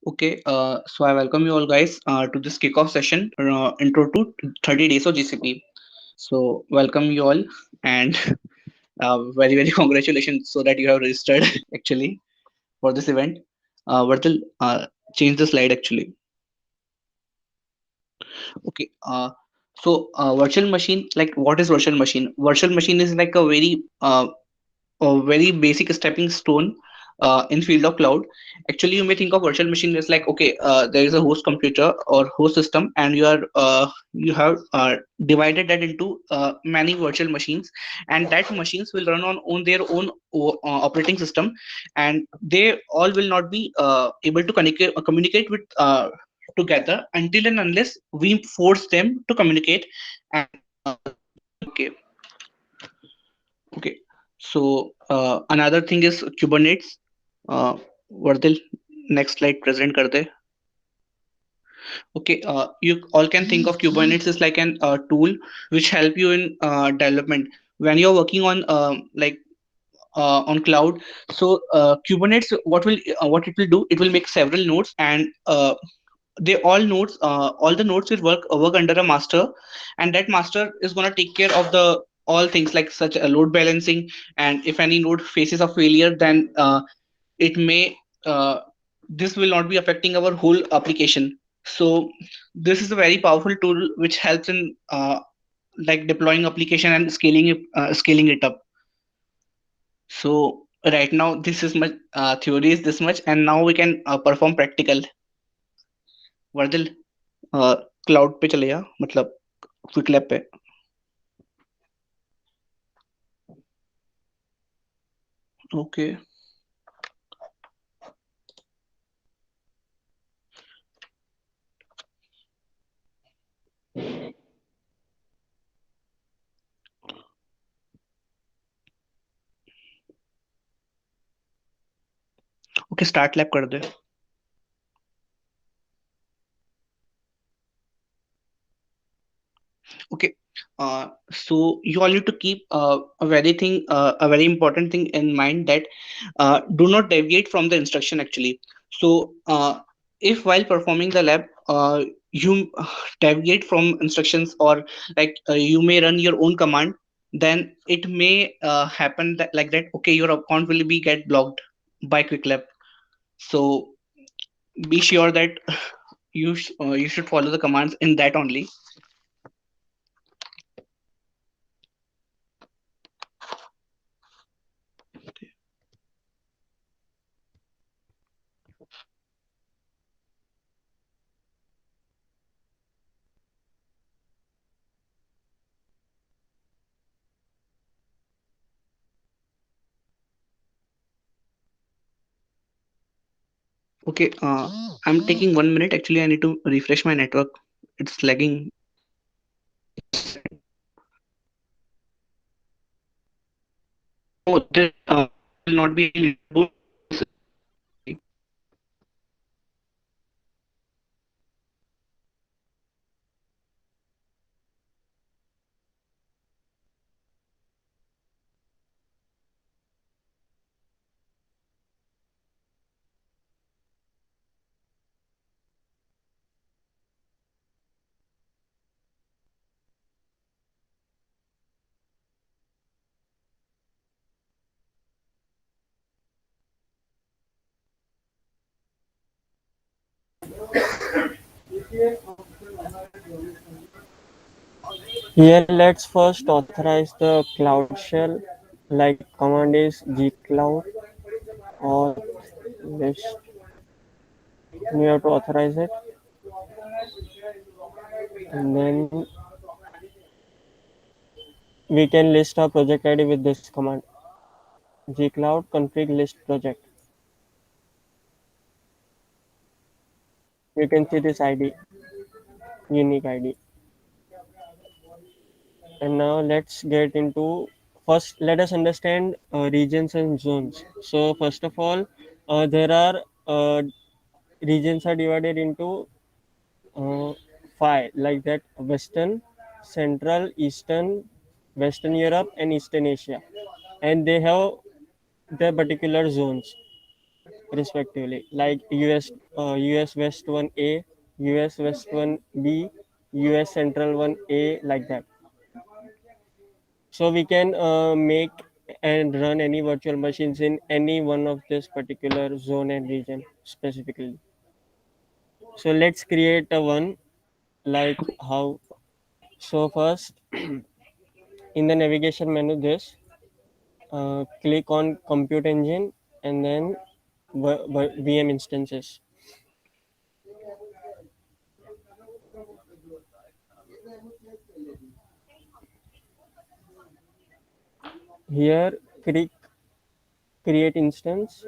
Okay, so I welcome you all guys to this kickoff session, intro to 30 days of GCP. So welcome you all and very congratulations so that you have registered actually for this event. Vardal, change the slide actually. Okay, virtual machine, like what is virtual machine? Virtual machine is like a very basic stepping stone in field of cloud. Actually, you may think of virtual machine as like, okay, there is a host computer or host system, and you have divided that into many virtual machines, and that machines will run on their own operating system, and they all will not be able to communicate with together until and unless we force them to communicate. And okay, okay. So another thing is Kubernetes. Uh, Vardil, next slide present kar de. Okay, you all can think of Kubernetes as like an tool which help you in development when you're working on cloud. So Kubernetes, what it will do? It will make several nodes, and they all the nodes will work under a master, and that master is gonna take care of the all things like such a load balancing. And if any node faces a failure, then it may this will not be affecting our whole application. So this is a very powerful tool which helps in like deploying application and scaling it up. So right now this is much theory is this much, and now we can perform practical. Vardil, cloud पे चले जा मतलब quick lab पे. Okay, okay start lab कर दे. Okay, so you all need to keep a very important thing in mind, that do not deviate from the instruction actually. So if while performing the lab, you deviate from instructions, or like you may run your own command, then it may happen that like that. Okay, your account will be get blocked by QuickLab. So be sure that you should follow the commands in that only. Okay, I'm taking 1 minute. Actually, I need to refresh my network. It's lagging. Oh, there will not be any. Here, let's first authorize the Cloud Shell. Like command is gcloud or list. We have to authorize it, and then we can list our project ID with this command gcloud config list project. You can see this ID, unique ID. And now let's get into first. Let us understand regions and zones. So first of all, there are regions are divided into uh, five, like that: Western, Central, Eastern, Western Europe, and Eastern Asia, and they have their particular zones. respectively, like US West 1A, US West 1B, US Central 1A, like that. So we can make and run any virtual machines in any one of this particular zone and region specifically. So let's create a one, like how. So first, in the navigation menu, this click on compute engine and then VM instances. Here click create instance,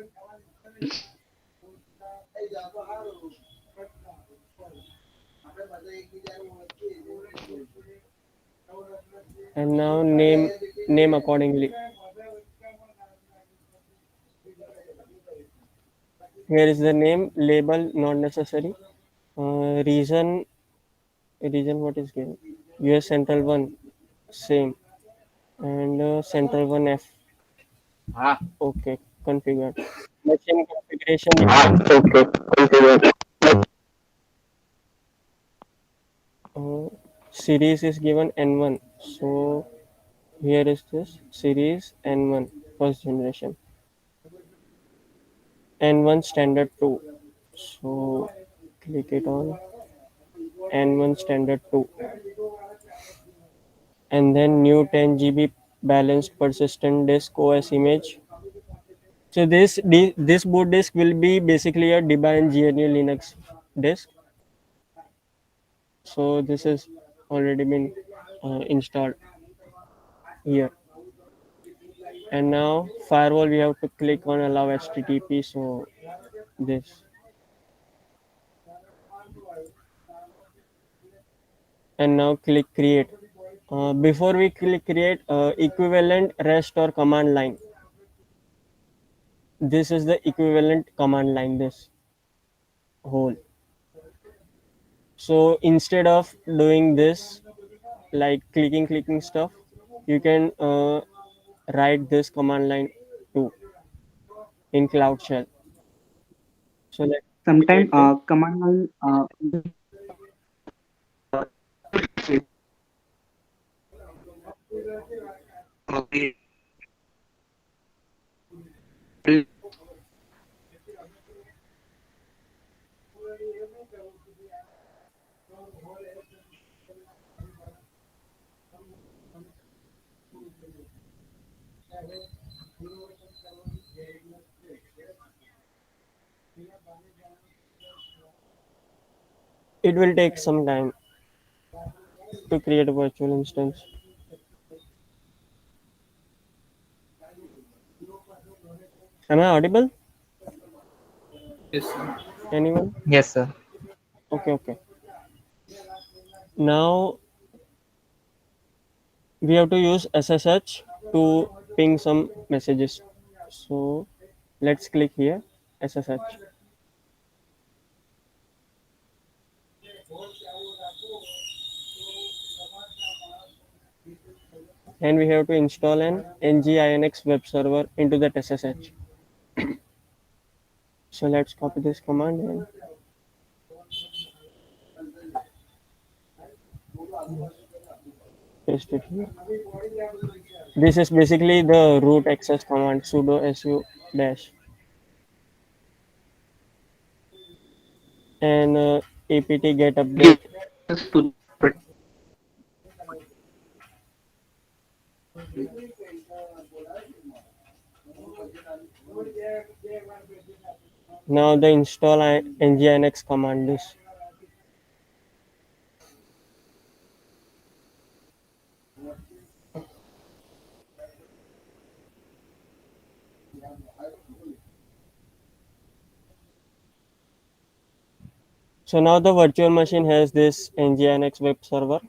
and now name accordingly. Here is the name, label not necessary. Region what is given? US Central 1, same, and Central 1 F. Okay, configured. Machine configuration is Okay, configure. uh, series is given N1. So here is this series N1 first generation, N1 standard 2. So click it on N1 standard 2, and then new 10 GB balanced persistent disk OS image. So this boot disk will be basically a Debian GNU Linux disk. So this is already been installed here. And now firewall, we have to click on allow HTTP. So this, and now click create. Before we click create, equivalent rest or command line. This is the equivalent command line, this whole. So instead of doing this, like clicking stuff, you can write this command line too in Cloud Shell. So let's click Sometimes it. command line It will take some time to create a virtual instance. Am I audible? Yes, sir. Anyone? Yes, sir. Okay, okay. Now we have to use SSH to ping some messages. So let's click here, SSH. And we have to install an nginx web server into that SSH. So let's copy this command and paste it here. This is basically the root access command, sudo su dash, and apt get update. access to Now the install nginx command is. So now the virtual machine has this nginx web server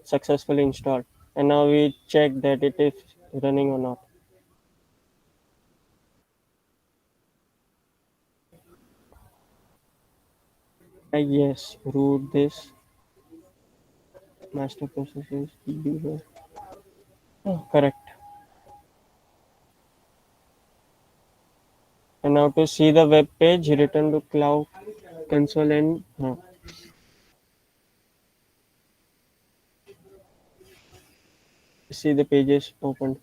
successfully installed, and now we check that it is running or not. Yes, root this master process is here. Oh, correct. And Now to see the web page, return to Cloud Console and see the pages opened.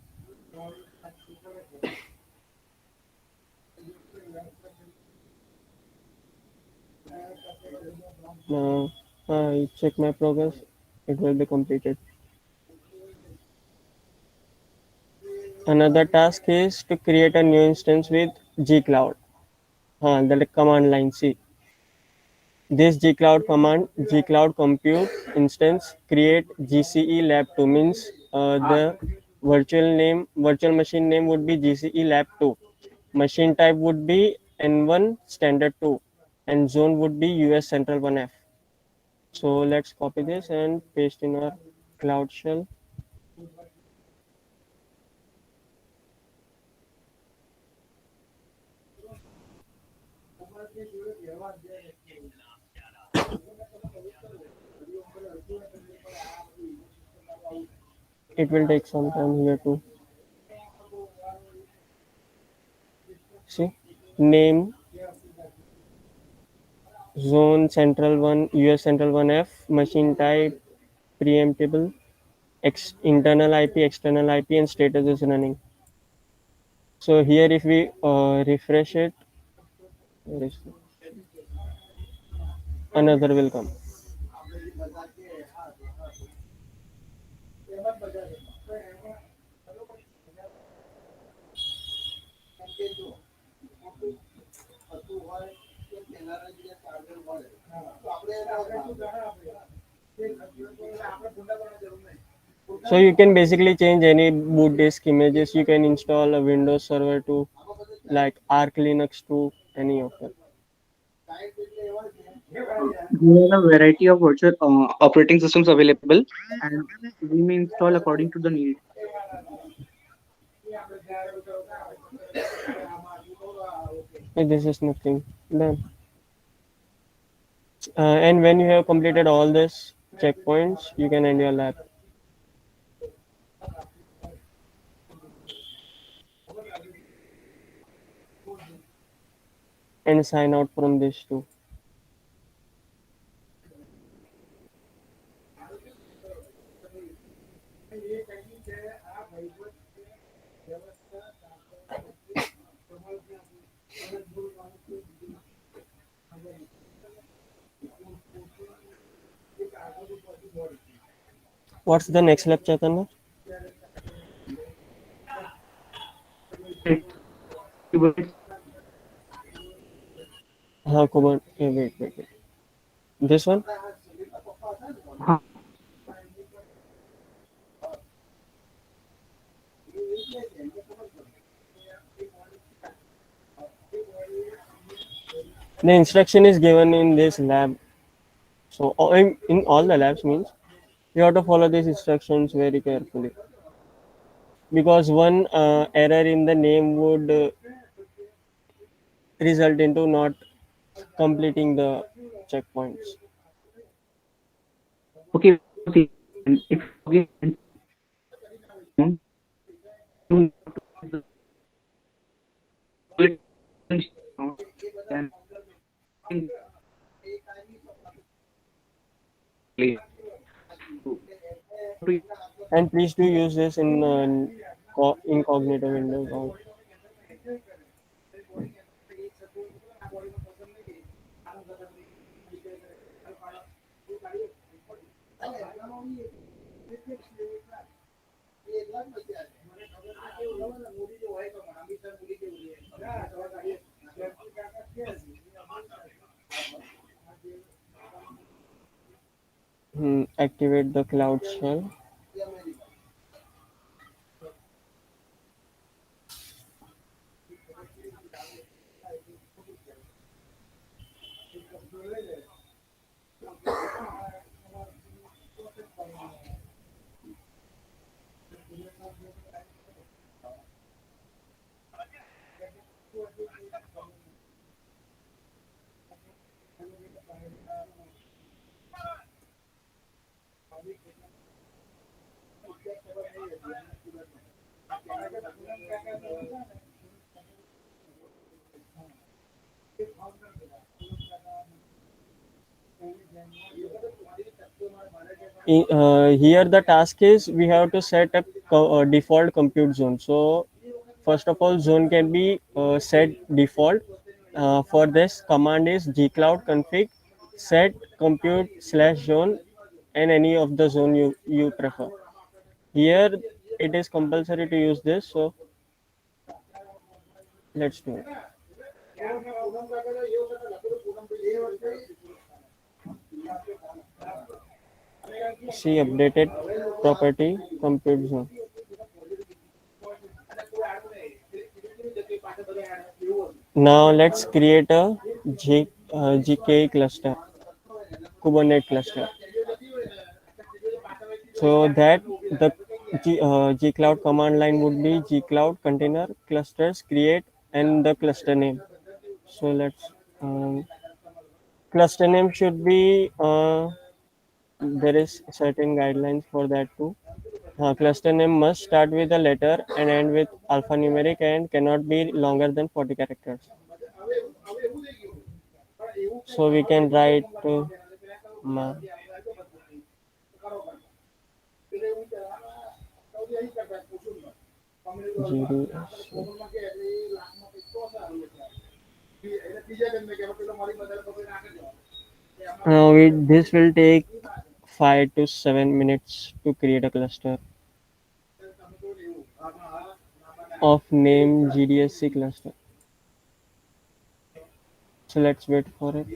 Now I check my progress. It will be completed. Another task is to create a new instance with gcloud. The command line C. This gcloud command, gcloud compute instance create GCE lab 2 means the virtual machine name would be GCE lab 2. Machine type would be N1 standard 2 and zone would be US Central 1F. So let's copy this and paste in our Cloud Shell. It will take some time here to see name zone central 1 US Central 1F machine type preemptible internal IP external IP and status is running. So here if we refresh it, another will come. So you can basically change any boot disk images. You can install a Windows server to like Arch Linux to any of them. There are a variety of virtual operating systems available, and we may install according to the need. This is nothing done. And when you have completed all this checkpoints, you can end your lab. And sign out from this too. What's the next lab, Chaitanya? Kubernetes. Wait. This one? Huh. The instruction is given in this lab. So in all the labs means you have to follow these instructions very carefully because one error in the name would result into not completing the checkpoints. Okay, see, and if you you then And please do use this in incognito windows. Activate the cloud shell. Here the task is we have to set a default compute zone. So first of all, zone can be set default. For this, command is gcloud config set compute slash zone, and any of the zone you prefer. Here it is compulsory to use this, so let's do it. See updated property compute zone. Now let's create a GKE cluster, Kubernetes cluster. So that the gcloud command line would be gcloud container clusters create and the cluster name. So let's cluster name should be there is certain guidelines for that too. Cluster name must start with a letter and end with alphanumeric and cannot be longer than 40 characters. So we can write ma- GDS. Now this will take 5 to 7 minutes to create a cluster of name GDSC cluster. So let's wait for it.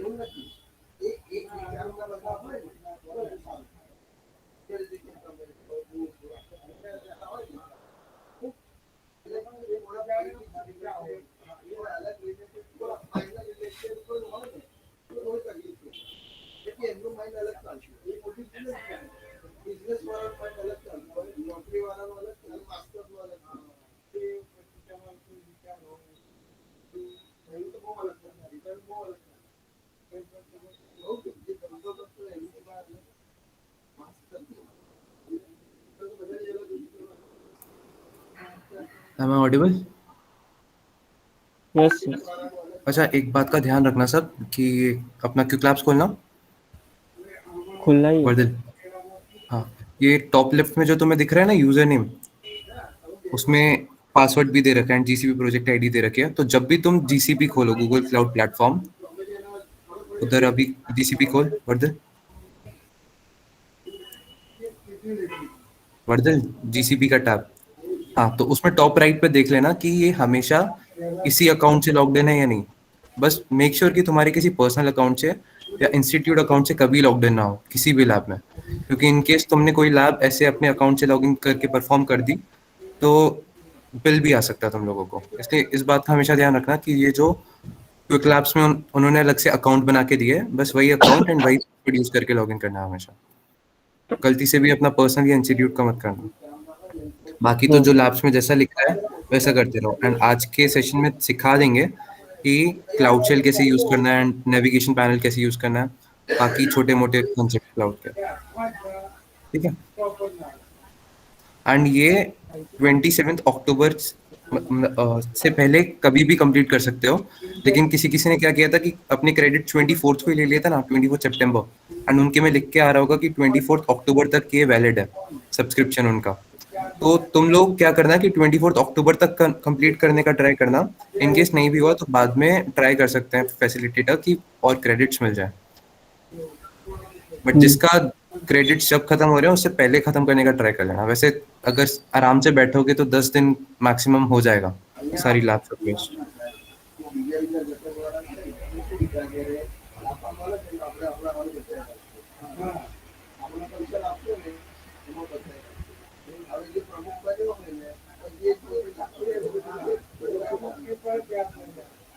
Am I audible? Yes, yes. अच्छा, एक बात का ध्यान रखना सब कि अपना Q claps खोलना खुला ही है। वर्दिल। हाँ, ये टॉप लेफ्ट में जो तुम्हें दिख रहा है ना यूजर नेम, उसमें पासवर्ड भी दे रखा है, जीसीपी प्रोजेक्ट आईडी दे रखी है। तो जब भी तुम जीसीपी खोलो गूगल क्लाउड प्लेटफॉर्म, उधर अभी जीसीपी खोल वर्दिल, वर्दिल जीसीपी का टैब। हाँ, तो उसमें टॉप राइट पे देख लेना कि ये हमेशा इसी अकाउंट से लॉग्ड इन है या नहीं। बस मेक श्योर कि तुम्हारे किसी पर्सनल अकाउंट से या इंस्टीट्यूट अकाउंट से कभी लॉग्ड इन ना हो किसी भी लैब में, क्योंकि इन केस तुमने कोई लैब ऐसे अपने अकाउंट से लॉग इन करके परफॉर्म कर दी तो बिल भी आ सकता है तुम लोगों को। इसलिए इस बात का हमेशा ध्यान रखना कि ये जो क्विक लैब्स में उन्होंने अलग से अकाउंट बना के दिए, बस वही अकाउंट एंड वही यूज करके लॉग इन करना है हमेशा। गलती से भी अपना पर्सनल या इंस्टीट्यूट का मत करना। बाकी तो जो लैब्स में जैसा लिखा है वैसा करते रहो। एंड आज के सेशन में सिखा देंगे कि क्लाउड शेल कैसे यूज करना है एंड नेविगेशन पैनल कैसे यूज करना है, बाकी छोटे मोटे कॉन्सेप्ट क्लाउड के, ठीक है। एंड ये 27 अक्टूबर से पहले कभी भी कंप्लीट कर सकते हो, लेकिन किसी किसी ने क्या किया था कि अपने क्रेडिट 24th को ही ले लिया था ना, 24 सितंबर, एंड उनके में लिख के आ रहा होगा कि 24 अक्टूबर तक ये वैलिड है सब्सक्रिप्शन उनका। तो तुम लोग क्या करना कि 24 अक्टूबर तक कंप्लीट करने का ट्राई करना। इन केस नहीं भी हुआ तो बाद में ट्राई कर सकते हैं फैसिलिटेटर की और क्रेडिट्स मिल जाए। बट जिसका क्रेडिट्स जब खत्म हो रहे हैं उससे पहले खत्म करने का ट्राई कर लेना। वैसे अगर आराम से बैठोगे तो 10 दिन मैक्सिमम हो जाएगा सारी lab subjects.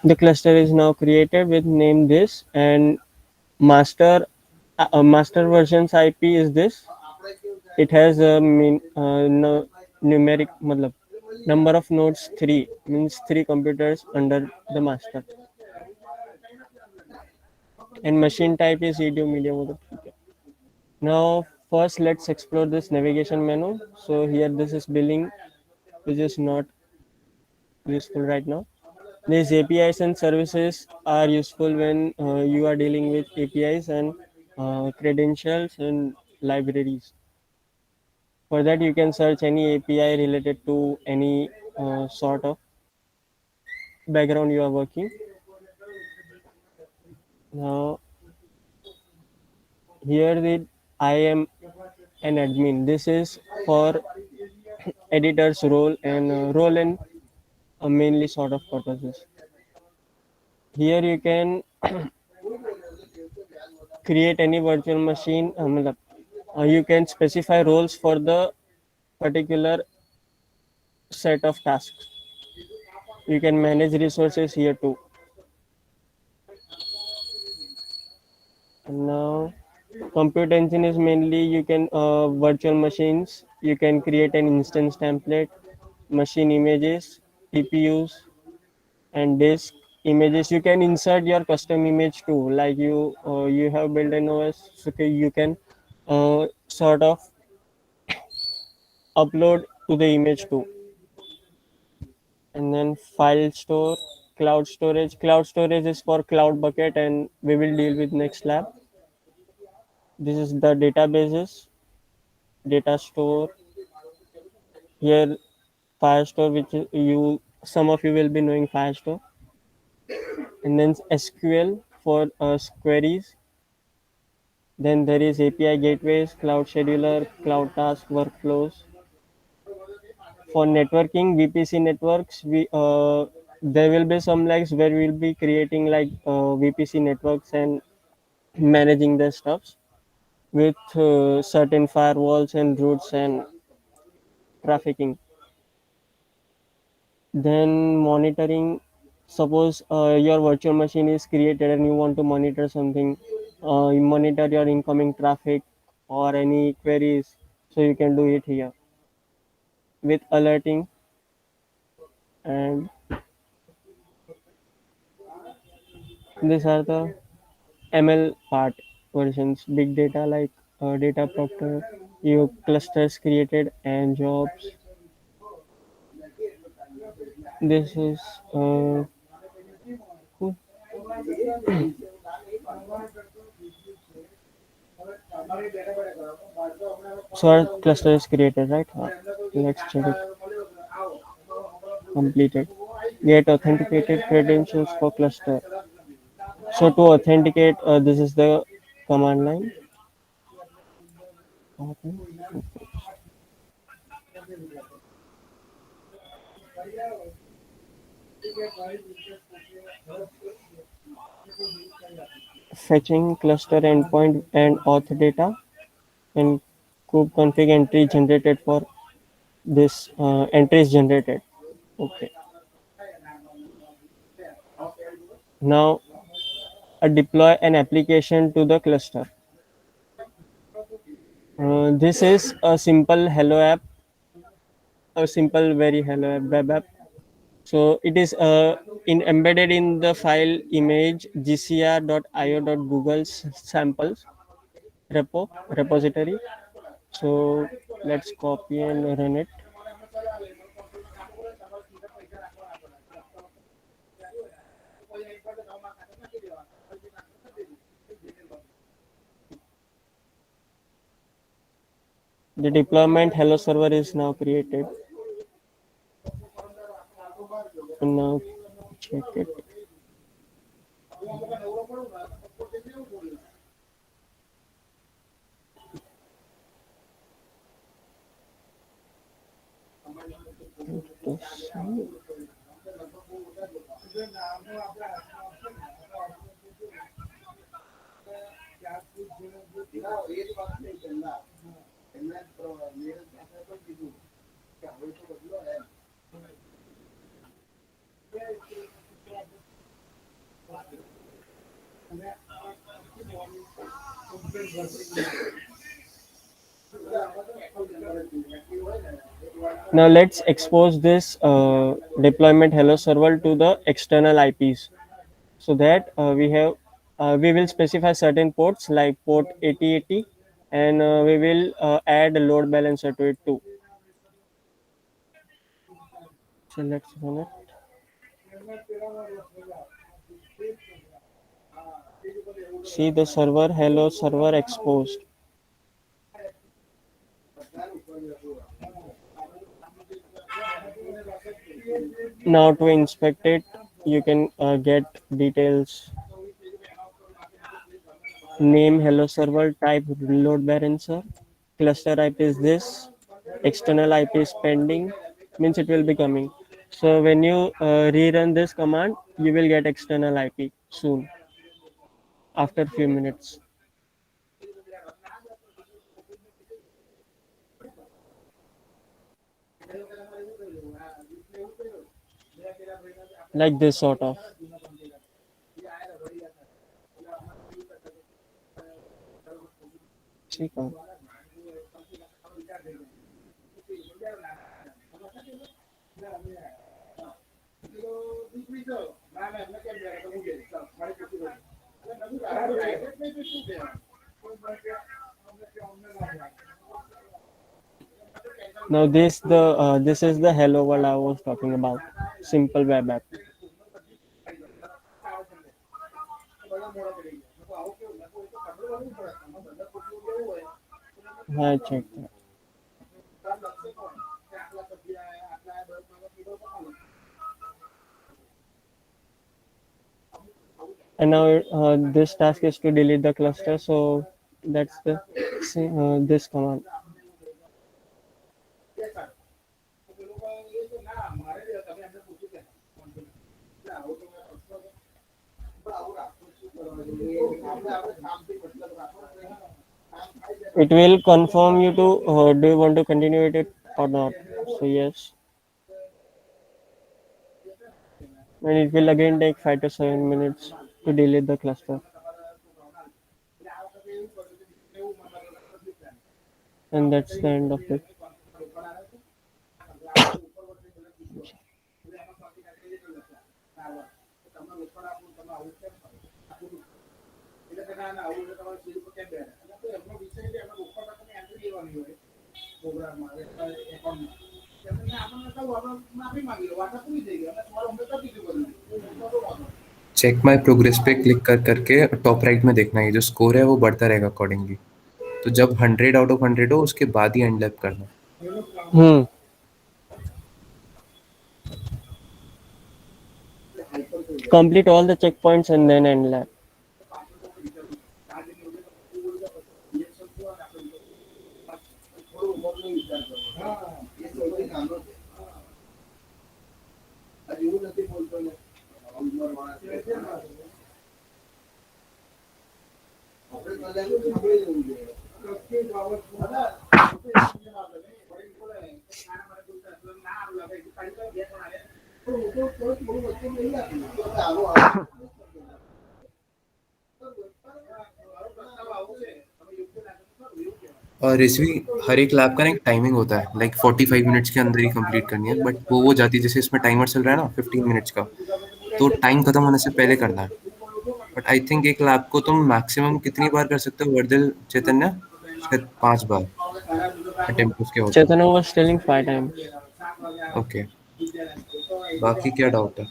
The cluster is now created with name this, and master master version's IP is this. It has a numeric matlab, number of nodes 3, means 3 computers under the master, and machine type is edu media वो तो ठीक है। Now first let's explore this navigation menu. So here this is billing, which is not useful right now. These APIs and services are useful when you are dealing with APIs and credentials and libraries. For that, you can search any API related to any sort of background you are working. Now, here the I am an admin. This is for editor's role and role and mainly sort of purposes. Here you can create any virtual machine. You can specify roles for the particular set of tasks. You can manage resources here too. And now, compute engine is mainly you can virtual machines. You can create an instance template, machine images, TPUs, and disk images. You can insert your custom image too. Like you have built an OS, so you can sort of upload to the image too. And then file store, cloud storage is for cloud bucket, and we will deal with next lab. This is the databases, data store. Here firestore, which you some of you will be knowing firestore. And then SQL for queries. Then there is API gateways, cloud scheduler, cloud task workflows. For networking, VPC networks, we there will be some likes where we'll be creating like VPC networks and managing the stuffs with certain firewalls and routes and trafficking. Then monitoring. Suppose your virtual machine is created and you want to monitor something. You monitor your incoming traffic or any queries, so you can do it here with alerting. And these are the ML part versions, big data like data proctor, your clusters created and jobs. This is cool. So our cluster is created, right? Let's check it. Completed. Get authenticated credentials for cluster. So to authenticate, this is the command line. Okay. Fetching cluster endpoint and auth data and kubeconfig entry generated for this entry is generated. Okay. Now deploy an application to the cluster. This is a simple hello app, a simple very hello app web app. So it is embedded in the file image gcr.io.google's samples repository. So let's copy and run it. The deployment hello server is now created. And now check it. Now let's expose this deployment hello server to the external IPs. So that we will specify certain ports like port 8080, and we will add a load balancer to it too. So let's run it. See the server, hello server exposed. Now to inspect it, you can get details. Name hello server, type load balancer, cluster IP is this, external IP is pending, means it will be coming. So when you rerun this command, you will get external IP soon, after few minutes. Like this sort of. ठीक है. Now this is the hello world I was talking about. Simple web app. I checked that. And now this task is to delete the cluster, so that's the this command. It will confirm you to do you want to continue it or not. So yes, and it will again take 5 to 7 minutes to delete the cluster, and that's the end of it. Check my progress पे click कर करके top right में देखना है, जो score है वो बढ़ता रहेगा अकॉर्डिंगली. तो जब 100 आउट ऑफ 100 हो उसके बाद ही एंड लैप करना. Complete all the checkpoints and then end lap. और रिसवी हर एक लैब का ना एक टाइमिंग होता है, लाइक 45 मिनट्स के अंदर ही कंप्लीट करनी है, बट वो हो जाती है जैसे इसमें टाइमर चल रहा है ना 15 मिनट्स का, तो टाइम खत्म होने से पहले करना है. बट आई थिंक एक लैब को तुम मैक्सिमम कितनी बार कर सकते हो वर्दिल चैतन्य? शायद 5 बार अटेम्प्ट उसके होते हैं. Chaitanya was telling 5 times. Okay, बाकी क्या डाउट है?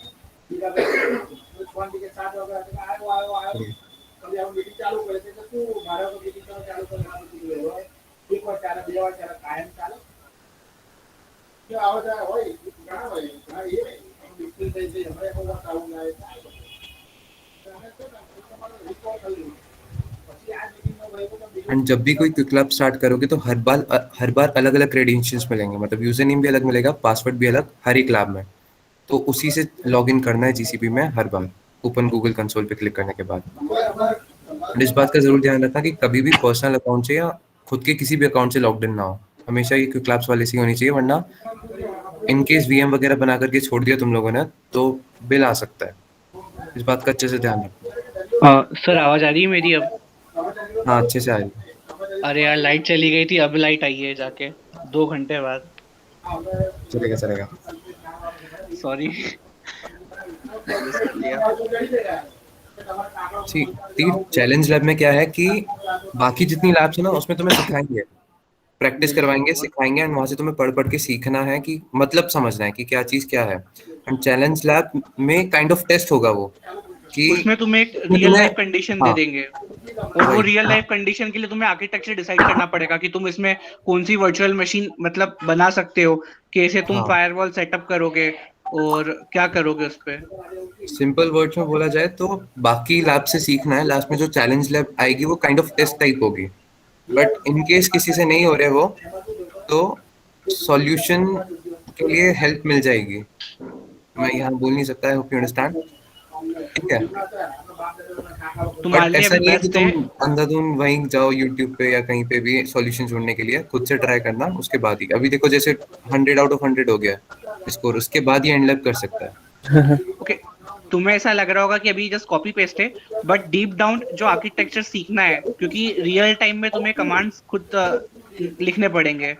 एंड जब भी कोई क्विक लैब स्टार्ट करोगे तो हर बार अलग अलग क्रेडेंशियल्स मिलेंगे, मतलब यूजर नेम भी अलग मिलेगा, पासवर्ड भी अलग हर एक लैब में. तो उसी से लॉगिन करना है जीसीपी में हर बार ओपन गूगल कंसोल पे क्लिक करने के बाद. और इस बात का जरूर ध्यान रखना कि कभी भी पर्सनल अकाउंट से या खुद के किसी भी अकाउंट से लॉग्ड इन ना हो. हमेशा ये क्विक लैब्स वाले से होनी चाहिए, वरना इन केस वीएम वगैरह बना करके छोड़ दिया तुम लोगों ने तो बिल आ सकता है. इस बात का अच्छे से ध्यान रखना. सर आवाज आ रही है मेरी अब? हाँ, अच्छे से आ रही. अरे यार लाइट चली गई थी, अब लाइट आई है जाके 2 घंटे बाद. चलेगा. सॉरी. चैलेंज लैब में क्या है कि बाकी जितनी लैब्स है ना उसमें तुम्हें सिखाएंगे, प्रैक्टिस करवाएंगे, सिखाएंगे, एंड वहां से तुम्हें पढ़ के सीखना है कि मतलब समझना है कि क्या चीज क्या है. एंड चैलेंज लैब में काइंड ऑफ टेस्ट होगा वो कि उसमें तुम्हें एक उसमें रियल तुम्हें लाइफ कंडीशन दे हाँ देंगे, और वो वही रियल लाइफ कंडीशन के लिए तुम्हें आर्किटेक्चर डिसाइड करना पड़ेगा कि तुम इसमें कौन सी वर्चुअल मशीन मतलब बना सकते हो, कैसे तुम हाँ फायरवॉल सेटअप करोगे और क्या करोगे उस पे। सिंपल वर्ड्स में बोला जाए तो बाकी लैब से सीखना है, लास्ट में जो चैलेंज लैब आएगी वो काइंड ऑफ टेस्ट टाइप होगी, बट इन केस किसी से नहीं हो रहे वो तो सॉल्यूशन के लिए हेल्प मिल जाएगी। मैं यहाँ बोल नहीं सकता, आई होप यू अंडरस्टैंड। ठीक है, तुम्हारे बट लिए ऐसा अभी नहीं है कि बेस्ट तुम है। अंधाधुंध वहीं जाओ यूट्यूब पे या कहीं पे भी सॉल्यूशन ढूंढने के लिए, खुद से ट्राई करना उसके बाद ही। अभी देखो जैसे 100 आउट ऑफ 100 हो गया स्कोर, उसके बाद ही एंड अप कर सकता है। ओके, तुम्हें ऐसा लग रहा होगा कि अभी जस्ट कॉपी पेस्ट है, बट डीप डाउन जो आर्किटेक्चर सीखना है, क्योंकि रियल टाइम में तुम्हें कमांड्स खुद लिखने पड़ेंगे।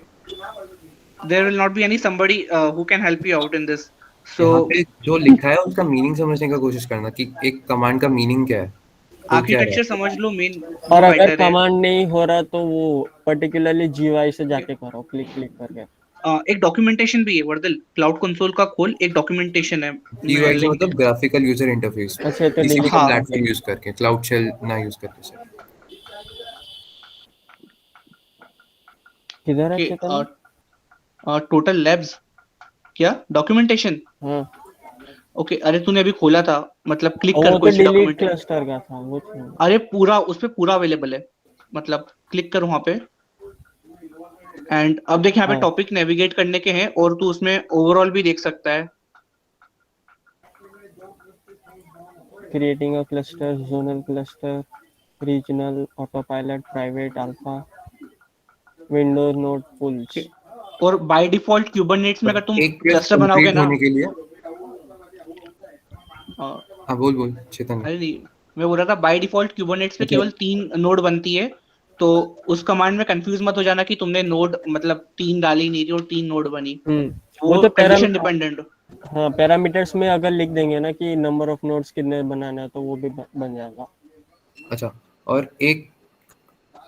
There will not be any somebody who can help you out in this. So यहाँ पे जो लिखा है उसका मीनिंग समझने का कोशिश करना कि एक कमांड का मीनिंग क्या है, हो क्या रहा आर्किटेक्चर समझ लो मेन, और वो अगर बेटर है। कमांड नहीं हो रहा तो वो पर्टिकुलरली जीयूआई से जाके करो, क्लिक क्लिक करके। एक डॉक्यूमेंटेशन भी है वर्दल, क्लाउड कंसोल का खोल, एक डॉक्यूमेंटेशन है, है। मैं GUI का लिंक। मतलब ग्राफिकल यूजर इंटरफेस, अच्छा तो जीसीपी डिलीट का हाँ, कर प्लेटफॉर्म दिया। यूज करके, क्लाउड शेल ना यूज करके सर। किधर है कि चेतन? टोटल लैब्स क्या डॉक्यूमेंटेशन। हाँ, ओके, अरे तूने अभी खोला था, मतलब क्लिक और कर वो कोई तो सी डिलीट डॉक्यूमेंट। क्लस्टर का था वो छोड़। अरे पूरा उस पे पूरा अवेलेबल है, मतलब क्लिक कर वहां पे। एंड अब देख यहाँ पे हाँ, टॉपिक नेविगेट करने के हैं, और तू उसमें ओवरऑल भी देख सकता है। Creating a cluster, zonal cluster, regional, autopilot, private, alpha, Windows node pools. Okay, और बाय डिफॉल्ट क्यूबरनेट्स में और अगर तुम एक क्वेस्ट क्लस्टर बनाओगे कंप्लीट ना, होने के लिए, अ, हाँ बोल बोल चेतन। अरे नहीं, मैं बोल रहा था बाय डिफॉल्ट क्यूबरनेट्स पे अच्छा, केवल 3 नोड बनती है। तो उस कमांड में कंफ्यूज मत हो जाना कि तुमने नोड मतलब 3 डाली नहीं थी और 3 नोड बनी, वो वो तो कंडीशन डिपेंडेंट। हाँ पैरामीटर्स में अगर लिख देंगे ना कि नंबर ऑफ नोड्स कितने बनाना है तो वो भी बन जाएगा। अच्छा, और एक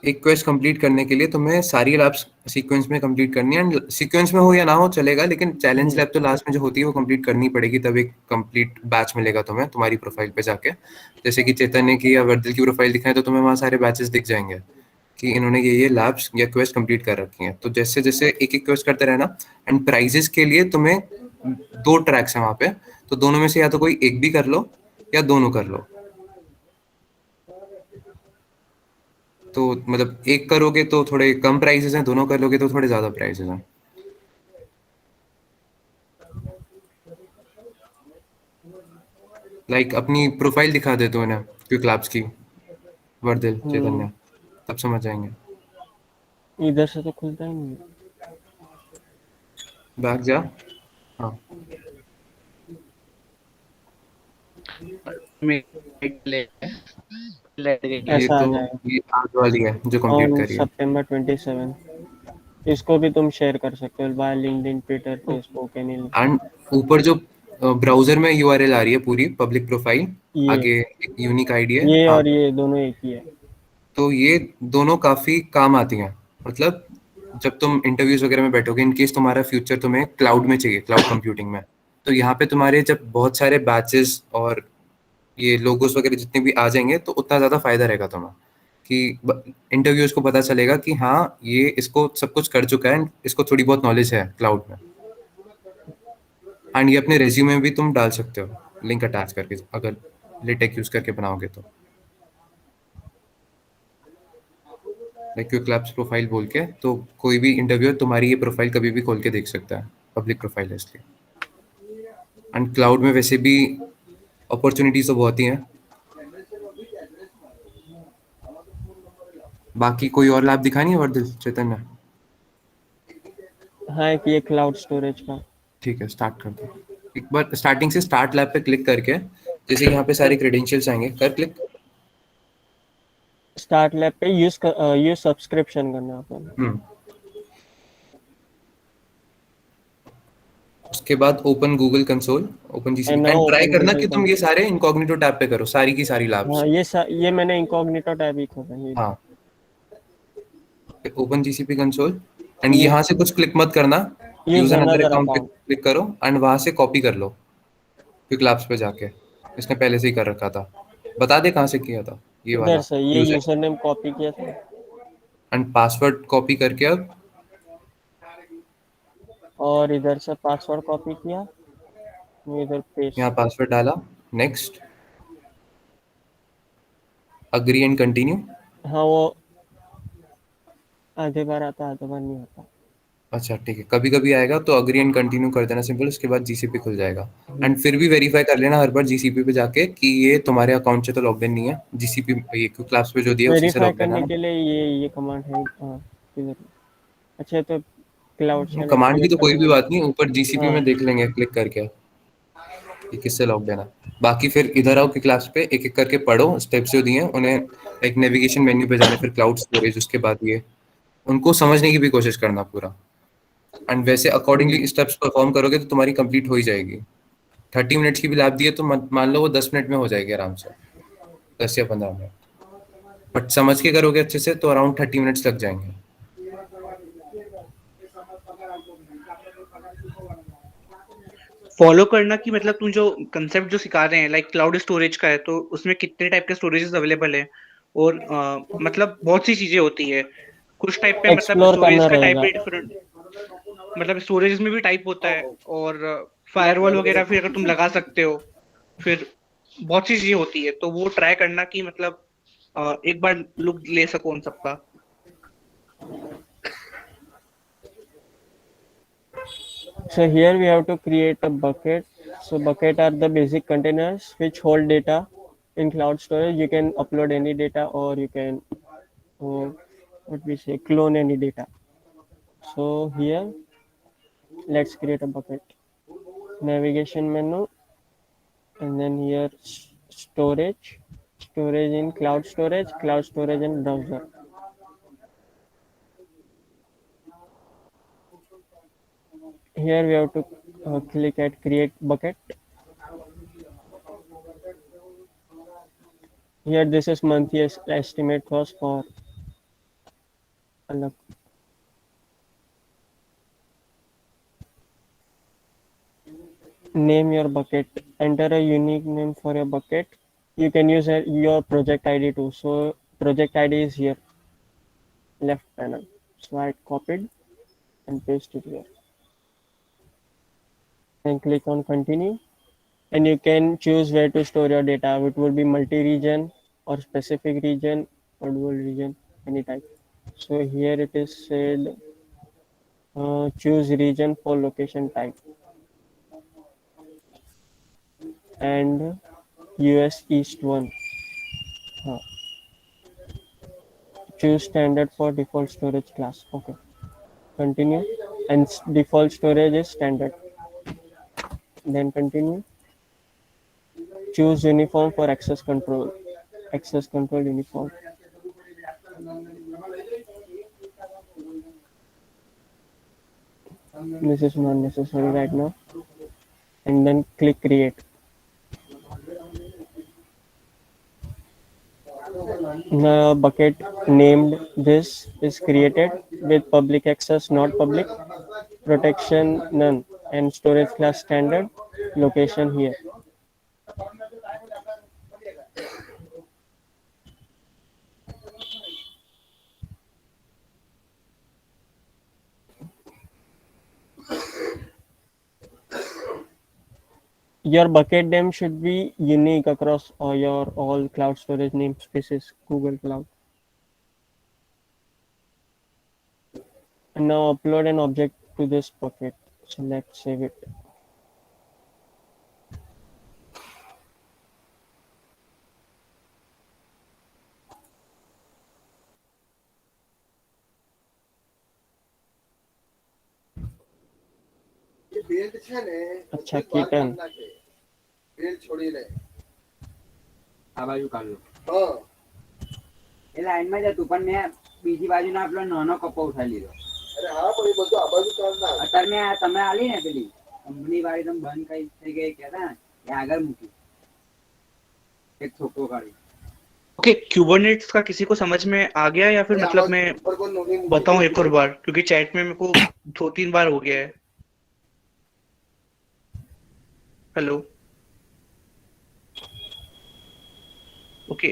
एक क्वेस्ट कंप्लीट करने के लिए तुम्हें सारी लैब्स सीक्वेंस में कंप्लीट करनी है, एंड सीक्वेंस में हो या ना हो चलेगा, लेकिन चैलेंज लैब तो लास्ट में जो होती है वो कंप्लीट करनी पड़ेगी, तब एक कंप्लीट बैच मिलेगा तुम्हें तुम्हारी प्रोफाइल पे जाके। जैसे कि चेतन की या वर्दल की प्रोफाइल दिखाए तो तुम्हें वहाँ सारे बैचेस दिख जाएंगे कि इन्होंने ये लैब्स या क्वेस्ट कंप्लीट कर रखी हैं। तो जैसे जैसे एक एक क्वेस्ट करते रहना, एंड प्राइजेस के लिए तुम्हें 2 ट्रैक्स हैं वहाँ पे, तो दोनों में से या तो कोई एक भी कर लो या दोनों कर लो। तो मतलब एक करोगे तो थोड़े कम प्राइसेस हैं, दोनों कर लोगे तो थोड़े ज्यादा प्राइसेस हैं। लाइक अपनी प्रोफाइल दिखा दे तो इन्हें क्विक लैब्स की, वर्दिल चैतन्य, तब समझ जाएंगे। इधर से तो खुलता ही नहीं। बैक जा, हाँ ये ऐसा आ तो जाएगा ये आज वाली है जो कंप्लीट ऑन करी है। सितंबर 27। इसको भी तुम शेयर कर सकते हो by LinkedIn, Twitter, Facebook, any. And ऊपर जो ब्राउजर में यूआरएल आ रही है पूरी पब्लिक प्रोफाइल, ये आगे एक यूनिक आईडी है, ये हाँ। और ये दोनों एक ही है। तो ये दोनों काफी काम आती हैं, मतलब जब तुम इंटरव्यूज वगैरह में बैठोगे, इन केस तुम्हारा फ्यूचर तुम्हें क्लाउड में चाहिए, क्लाउड कंप्यूटिंग में, तो यहाँ पे तुम्हारे जब बहुत सारे बैचेस और ये लोगोस वगैरह जितने भी आ जाएंगे तो उतना ज़्यादा फायदा रहेगा तुम्हें कि इंटरव्यूज को पता चलेगा कि हाँ ये इसको सब कुछ कर चुका है, इसको थोड़ी बहुत नॉलेज है क्लाउड में। एंड ये अपने रेज्यूमे में भी तुम डाल सकते हो लिंक अटैच करके, अगर लेटेक यूज करके बनाओगे तो, लाइक क्विक लैब्स प्रोफाइल बोल के, तो कोई भी इंटरव्यूअर तुम्हारी ये प्रोफाइल कभी भी खोल के देख सकता है, पब्लिक प्रोफाइल है इसलिए। एंड क्लाउड में वैसे भी अपॉर्चुनिटीज तो बहुत ही हैं। बाकी कोई और लैब दिखानी है वर्दिल चैतन्य? हाँ एक ये क्लाउड स्टोरेज का। ठीक है, स्टार्ट कर दो। एक बार स्टार्टिंग से स्टार्ट लैब पे क्लिक करके, जैसे यहाँ पे सारे क्रेडेंशियल्स आएंगे, कर क्लिक। स्टार्ट लैब पे यूज सब्सक्रिप्शन करना अपन। उसके बाद open Google console, open and GCP, now and try open करना गूगल कि तुम ये कंसोल। सारे इनकॉग्निटो टैब पे करो, सारी की सारी हाँ लैब्स। ये मैंने इनकॉग्निटो टैब ही खोला ये। हाँ, ओपन जीसीपी कंसोल, एंड ये यहाँ से कुछ क्लिक मत करना, यूज यूजर अंदर अनदर अकाउंट पे अकाउंट। क्लिक करो एंड वहां से कॉपी कर लो क्विक लैब्स पे जाके। इसने पहले से ही कर रखा था। बता दे कहाँ से किया था ये इधर वाला से ये यूजर। यूजर नेम कॉपी किया था एंड पासवर्ड कॉपी करके अब और इधर से पासवर्ड कॉपी किया, इधर यहाँ पेस्ट। पासवर्ड डाला। Next, agree and continue. हाँ वो आधे बार आता, आधे बार नहीं आता। अच्छा ठीक है, कभी कभी आएगा तो अग्री एंड कंटिन्यू कर देना सिंपल, उसके बाद जीसीपी खुल जाएगा। हम्म। एंड फिर भी वेरीफाई कर लेना हर बार जीसीपी पे जाके कि ये तुम्हारे अकाउंट से तो लॉग इन नहीं है। जीसीपी ये क्विक क्लास पे जो दिया उसी से वेरीफाई लॉग इन है करने ना। के लिए ये कमांड है। हाँ इधर। अच्छा तो क्लाउड से कमांड की तो सेलेक्ट कोई करने भी के बात लिए। नहीं, ऊपर जीसीपी हाँ में देख लेंगे क्लिक करके कि किससे लॉग इन है। बाकी फिर इधर आओ कि क्लास पे एक एक करके पढ़ो, स्टेप्स जो दिए हैं उन्हें एक नेविगेशन मेन्यू पे जाने, फिर क्लाउड स्टोरेज, उसके बाद ये उनको समझने की भी कोशिश करना पूरा। एंड वैसे अकॉर्डिंगली स्टेप्स परफॉर्म करोगे तो तुम्हारी कंप्लीट हो ही जाएगी। 30 मिनट्स की भी लैब दी है तो मान लो वो 10 मिनट में हो जाएगी आराम से, 10 या 15 मिनट। बट समझ के करोगे अच्छे से तो अराउंड 30 मिनट्स लग जाएंगे। फॉलो करना कि मतलब तुम जो कंसेप्ट जो सिखा रहे हैं लाइक क्लाउड स्टोरेज का है तो उसमें कितने टाइप के स्टोरेजेस अवेलेबल है और मतलब बहुत सी चीजें होती है। कुछ टाइप पे मतलब एक्सप्लोर स्टोरेज करना का टाइप रहेगा। भी डिफरेंट, मतलब स्टोरेज में भी टाइप होता है और फायरवॉल वगैरह फिर अगर तुम लगा सकते हो, फिर बहुत सी चीजें होती है तो वो ट्राई करना कि मतलब एक बार लुक ले सको उन सबका। So here we have to create a bucket. So bucket are the basic containers which hold data in cloud storage. You can upload any data or you can what we say clone any data. So here let's create a bucket. Navigation menu and then here storage, storage in cloud storage and browser. Here we have to click at create bucket. Here this is monthly estimate cost for अलग. Name your bucket. Enter a unique name for your bucket. You can use your project ID too. So project ID is here, left panel. So I copied and paste it here. Then click on continue. And you can choose where to store your data. It will be multi-region or specific region or dual region, any type. So here it is said choose region for location type and US East 1. Choose standard for default storage class. Okay, continue. And default storage is standard. Then continue. Choose uniform for access control. Access control uniform. This is not necessary right now. And then click create. The bucket named this is created with public access, not public, protection none, and storage class standard, location here. Your bucket name should be unique across all cloud storage namespaces, Google Cloud. And now upload an object to this bucket. Select, save it. अच्छा Keaton આ બાજુ કાઢો એ લાઈનમાં જતું પણ મેં બીજી બાજુનો આપણો નાનો કપ્પો ઉઠાવી લીધો. અરે હા પણ એ બધું આ બાજુ કાઢ. અત્યારે મેં તમે આલી ને પેલી કંપની વાળી તમે બંધ કઈ થઈ ગઈ કહેતા ને એ આગળ મૂકી એક છોકરો કાઢી. ओके, क्यूबरनेट्स का किसी को समझ में आ गया या फिर मतलब मैं बताऊं एक और बार, क्योंकि चैट में मेरे को 2-3 बार हो गया है। हेलो। ओके,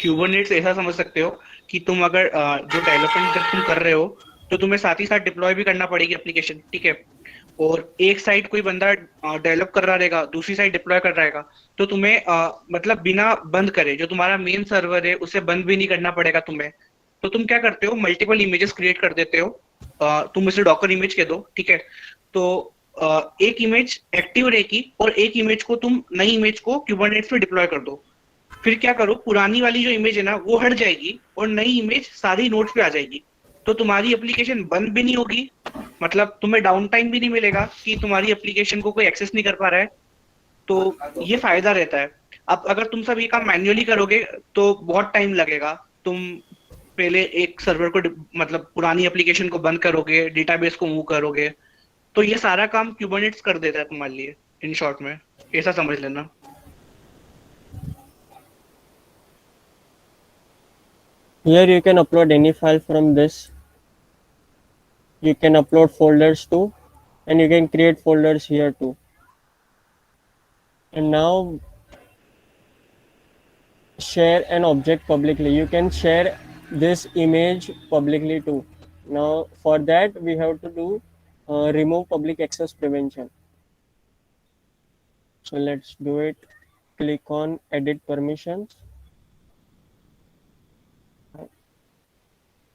क्यूबरनेट्स ऐसा समझ सकते हो कि तुम अगर जो डेवलपमेंट जब तुम कर रहे हो तो तुम्हें साथ ही साथ डिप्लॉय भी करना पड़ेगी एप्लीकेशन, ठीक है। और एक साइड कोई बंदा डेवलप कर रहा रहेगा, दूसरी साइड डिप्लॉय कर रहेगा, तो तुम्हें मतलब बिना बंद करे जो तुम्हारा मेन सर्वर है उसे बंद भी नहीं करना पड़ेगा तुम्हें। तो तुम क्या करते हो, मल्टीपल इमेजेस क्रिएट कर देते हो। तुम इसे डॉकर इमेज कह दो, ठीक है। तो एक इमेज एक्टिव रहेगी और एक इमेज को तुम नई इमेज को क्यूबरनेट्स पे डिप्लॉय कर दो। फिर क्या करो, पुरानी वाली जो इमेज है ना वो हट जाएगी और नई इमेज सारी नोड्स पे आ जाएगी। तो तुम्हारी एप्लीकेशन बंद भी नहीं होगी, मतलब तुम्हें डाउन टाइम भी नहीं मिलेगा कि तुम्हारी एप्लीकेशन को कोई एक्सेस नहीं कर पा रहा है। तो ये फायदा रहता है। अब अगर तुम सब ये काम मैन्युअली करोगे तो बहुत टाइम लगेगा। तुम पहले एक सर्वर को मतलब पुरानी एप्लीकेशन को बंद करोगे, डेटाबेस को मूव करोगे, तो ये सारा काम क्यूबरनेट्स कर देता है तुम्हारे लिए। इन शॉर्ट में ऐसा समझ लेना। Here you can upload any file from this. You can upload folders too, and you can create folders here too. And now share an object publicly. You can share this image publicly too. Now for that we have to do remove public access prevention. So let's do it. Click on edit permissions.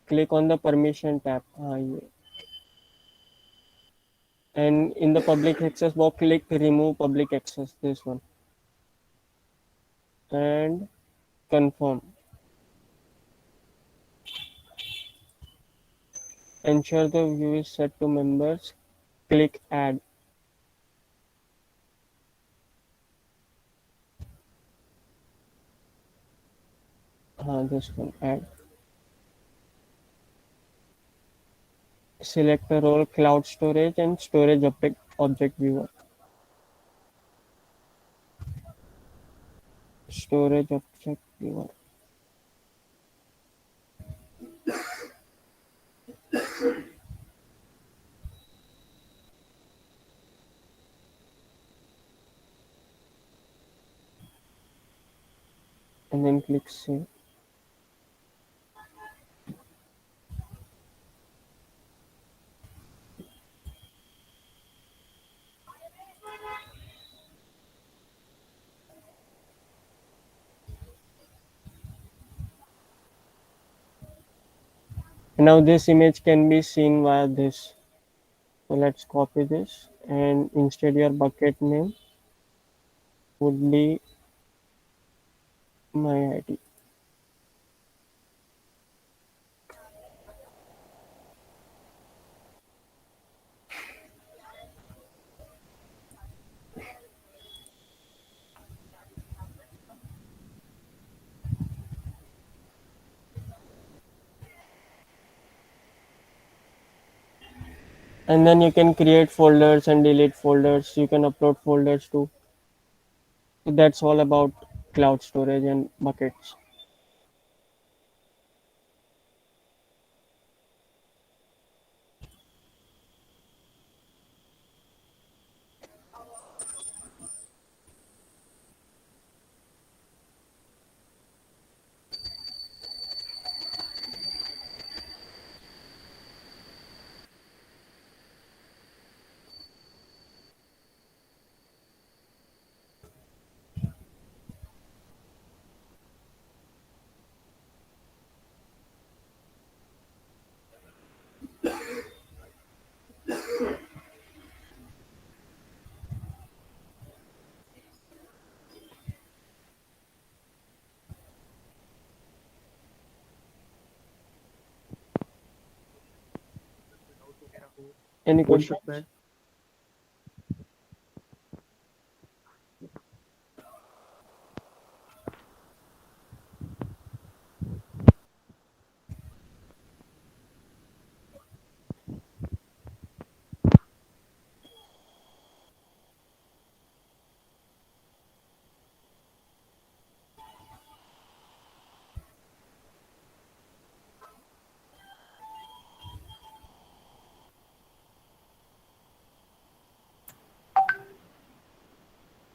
Click on the permission tab. And in the public access box, click remove public access, this one, and confirm. Ensure the view is set to members. Click add. This one, add. Select the role cloud storage and storage object viewer. Storage object viewer. And then click save. Now this image can be seen via this. So let's copy this, and instead your bucket name would be my ID. And then you can create folders and delete folders. You can upload folders too. So that's all about cloud storage and buckets. Any questions?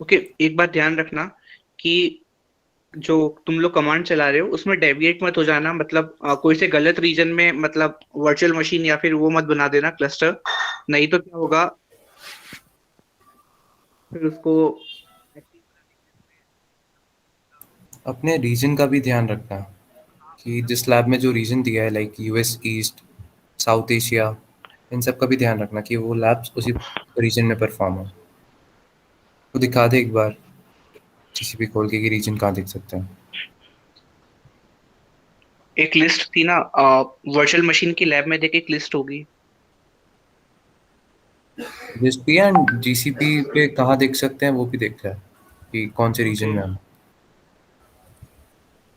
Okay, एक बात ध्यान रखना कि जो तुम लोग command चला रहे हो उसमें डेविएट मत हो जाना, मतलब कोई से गलत रीजन में, मतलब वर्चुअल मशीन या फिर वो मत बना देना क्लस्टर, नहीं तो क्या होगा फिर उसको। अपने रीजन का भी ध्यान रखना कि जिस लैब में जो रीजन दिया है, like US east, South Asia, इन सब का भी ध्यान रखना कि वो लैब्स उसी रीजन में परफॉर्म हो। तो दिखा दे एक बार जीसीपी खोल के कि रीजन कहाँ देख सकते हैं। एक लिस्ट थी ना वर्चुअल मशीन की लैब में, देख एक लिस्ट होगी। लिस्ट भी है एंड जीसीपी पे कहाँ देख सकते हैं वो भी देख रहा है कि कौन से रीजन ओके, में हम।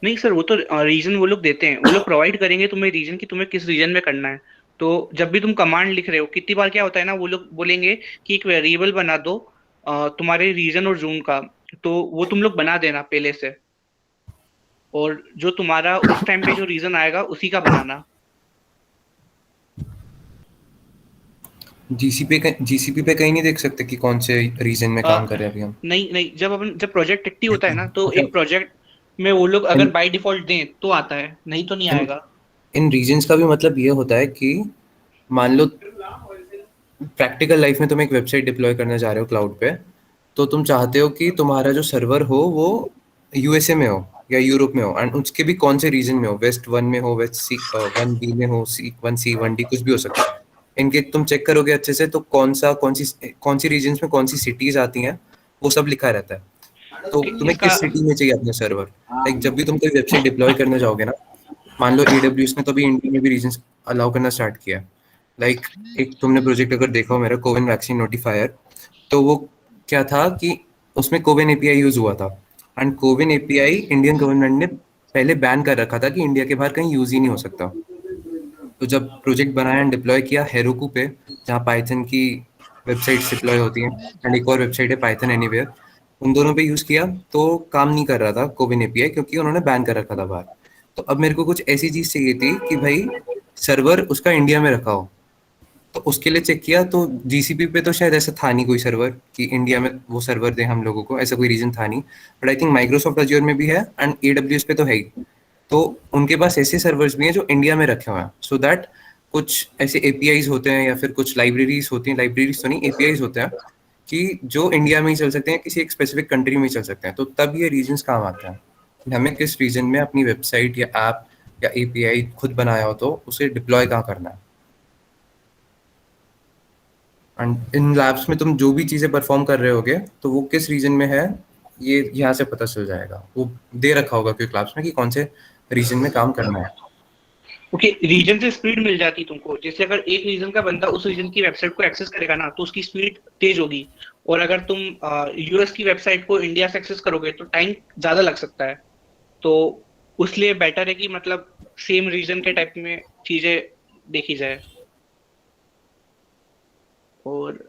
नहीं सर वो तो रीजन वो लोग देते हैं, वो लोग प्रोवाइड करेंगे तुम्हें रीजन कि तुम्हें किस रीजन में करना है। तो जब भी तुम कमांड लिख रहे हो, कितनी बार क्या होता है ना, वो लोग बोलेंगे कि एक वेरिएबल बना दो तुम्हारे रीजन और जोन का, तो वो तुम लोग बना देना पहले से, और जो तुम्हारा उस टाइम पे जो रीजन आएगा उसी का बनाना। जीसीपी पे कहीं नहीं देख सकते कि कौन से रीजन में काम अ, कर रहे हैं अभी हम। नहीं नहीं, जब प्रोजेक्ट एक्टिव होता है ना, तो अच्छा, एक प्रोजेक्ट में वो लोग इन अगर बाय डिफॉल्ट दें तो आता है, नहीं तो नहीं इन आएगा। इन रीजन्स का भी मतलब ये होता है कि मान लो प्रैक्टिकल लाइफ में तुम एक वेबसाइट डिप्लॉय करने जा रहे हो क्लाउड पे, तो तुम चाहते हो कि तुम्हारा जो सर्वर हो वो यूएसए में हो या यूरोप में हो, एंड उसके भी कौन से रीजन में हो, वेस्ट वन में हो, वेस्ट सी वन बी में हो, सी वन सी वन डी, कुछ भी हो सकता है। इनके तुम चेक करोगे अच्छे से तो कौन सी रीजन्स में कौन सी सिटीज आती हैं, वो सब लिखा रहता है। तो ओके तुम्हें इसका। किस सिटी में चाहिए अपना सर्वर, लाइक जब भी तुम कोई वेबसाइट डिप्लॉय करने जाओगे ना, मान लो एडब्ल्यूएस ने तो अभी इंडिया में भी रीजन अलाउ करना स्टार्ट किया। लाइक एक तुमने प्रोजेक्ट अगर देखा हो मेरा, कोविन वैक्सीन नोटिफायर, तो वो क्या था कि उसमें कोविन एपीआई यूज हुआ था, and CoWIN API Indian government ने पहले बैन कर रखा था कि इंडिया के बाहर कहीं यूज ही नहीं हो सकता। तो जब प्रोजेक्ट बनाया एंड डिप्लॉय किया हेरोकू पे, जहाँ पाइथन की वेबसाइट्स डिप्लॉय होती हैं, एंड एक और वेबसाइट है पाइथन एनीवेयर, उन दोनों पे यूज किया तो काम नहीं कर रहा था कोविन एपीआई, क्योंकि उन्होंने बैन कर रखा था बाहर। तो अब मेरे को कुछ ऐसी चीज चाहिए थी कि भाई सर्वर उसका इंडिया में रखा हो, तो उसके लिए चेक किया तो जीसीपी पे तो शायद ऐसा था नहीं कोई सर्वर कि इंडिया में वो सर्वर दे हम लोगों को, ऐसा कोई रीजन था नहीं। But I think Microsoft Azure में भी है एंड एडब्ल्यूएस पे तो है ही। तो उनके पास ऐसे सर्वर्स भी हैं जो इंडिया में रखे हुए हैं, सो दैट कुछ ऐसे एपीआईज होते हैं या फिर कुछ लाइब्रेरीज होती हैं, लाइब्रेरीज तो नहीं एपीआईज होते हैं कि जो इंडिया में ही चल सकते हैं, किसी एक स्पेसिफिक कंट्री में ही चल सकते हैं, तो तब ये रीजन्स काम आते हैं कि हमें किस रीजन में अपनी वेबसाइट या ऐप या एपीआई खुद बनाया हो तो उसे डिप्लॉय कहाँ करना है। एंड इन लैब्स में तुम जो भी चीज़ें परफॉर्म कर रहे होगे तो वो किस रीजन में है ये यहाँ से पता चल जाएगा, वो दे रखा होगा क्योंकि क्लास में कि कौन से रीजन में काम करना है। ओके, रीजन से स्पीड मिल जाती तुमको, जैसे अगर एक रीजन का बंदा उस रीजन की वेबसाइट को एक्सेस करेगा ना, तो उसकी स्पीड तेज होगी, और अगर तुम यूएस की वेबसाइट को इंडिया से एक्सेस करोगे तो टाइम ज्यादा लग सकता है। तो उसलिए बेटर है कि मतलब सेम रीजन के टाइप में चीजें देखी जाए। और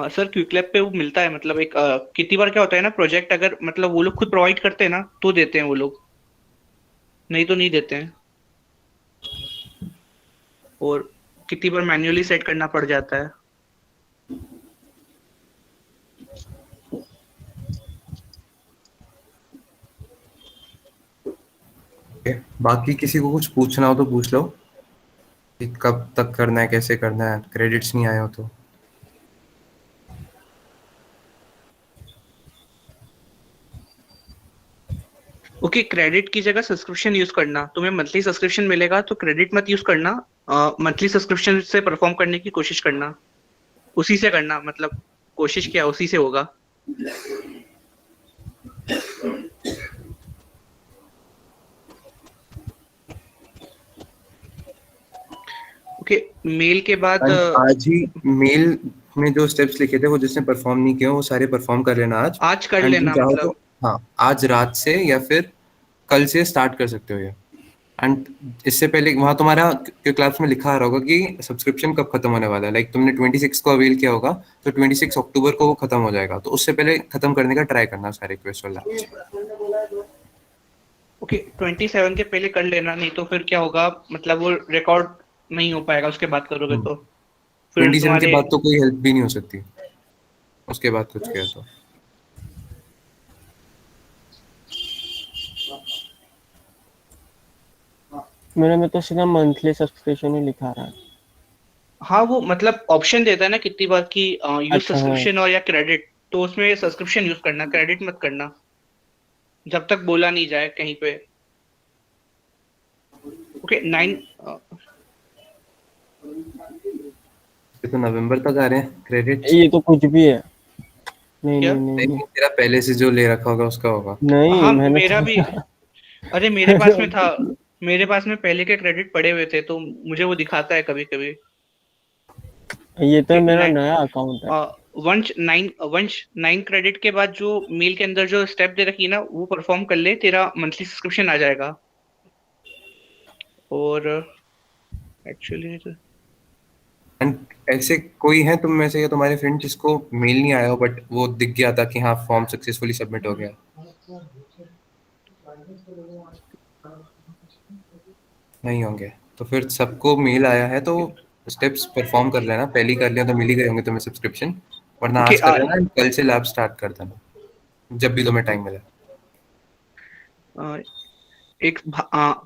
सर क्विकलैब पे वो मिलता है, मतलब एक कितनी बार क्या होता है ना, प्रोजेक्ट अगर मतलब वो लोग खुद प्रोवाइड करते हैं ना तो देते हैं वो लोग, नहीं तो नहीं देते हैं। और कितनी बार मैन्युअली सेट करना पड़ जाता है। Okay? बाकी किसी को कुछ पूछना हो तो पूछ लो कि कब तक करना है, कैसे करना है, क्रेडिट्स नहीं आए हो तो। ओके, क्रेडिट की जगह सब्सक्रिप्शन यूज करना, तुम्हें मंथली सब्सक्रिप्शन मिलेगा तो क्रेडिट मत यूज करना। मंथली सब्सक्रिप्शन से परफॉर्म करने की कोशिश करना, उसी से करना, मतलब कोशिश क्या उसी से होगा। ओके, मेल के बाद And आज ही मेल में जो स्टेप्स लिखे थे वो जिसने परफॉर्म नहीं किया वो सारे परफॉर्म कर लेना आज। आज कर एंड तुम लेना चाहो तो मतलब। हाँ आज रात से या फिर कल से स्टार्ट कर सकते हो ये। एंड इससे पहले वहाँ तुम्हारा क्लास में लिखा आ रहा होगा कि सब्सक्रिप्शन कब खत्म होने वाला है, लाइक तुमने 26 को अवेल किया होगा तो 26 अक्टूबर को वो खत्म हो जाएगा, तो उससे पहले खत्म करने का ट्राई करना सारे क्वेस्ट वाला। ओके, 27 के पहले कर लेना, नहीं तो फिर क्या होगा, मतलब वो रिकॉर्ड नहीं हो पाएगा उसके बाद करोगे तो फिर 27 के तुम्हारे। बाद तो कोई हेल्प भी नहीं हो सकती उसके बाद कुछ किया तो। मेरे में तो सीधा मंथली सब्सक्रिप्शन ही लिखा रहा है। हाँ, वो मतलब ऑप्शन देता है ना कितनी बार की यूज अच्छा हाँ। सब्सक्रिप्शन और या क्रेडिट, तो उसमें सब्सक्रिप्शन यूज करना, क्रेडिट मत करना जब तक बोला नहीं जाए कहीं पे। ओके 9। ये तो नवंबर तक आ रहे हैं क्रेडिट्स। ये तो कुछ भी है। नहीं क्या? नहीं नहीं नहीं नहीं। नहीं, तेरा पहले से जो ले रखा होगा उसका होगा। नहीं हाँ मैंने मेरा भी। तो अरे मेरे पास में था, मेरे पास में पहले के क्रेडिट पड़े हुए थे तो मुझे वो दिखाता है कभी कभी। ये तो ओके मेरा नया अकाउंट है। वंश 9 क्रेडिट के बाद जो मेल के अंदर जो स्टेप दे रखी है ना, वो परफॉर्म कर ले, तेरा मंथली सब्सक्रिप्शन आ जाएगा। और एक्चुअली एंड ऐसे कोई है तुम में से या तुम्हारे फ्रेंड जिसको मेल नहीं आया हो बट वो दिख गया था कि हाँ फॉर्म सक्सेसफुली सबमिट हो गया? नहीं होंगे। तो फिर सबको मेल आया है तो स्टेप्स परफॉर्म कर लेना, पहले ही कर लिया तो मिल ही गए होंगे तुम्हें सब्सक्रिप्शन, वरना ओके आज कर लेना and कल से लैब स्टार्ट कर देना जब भी तुम्हें टाइम मिले।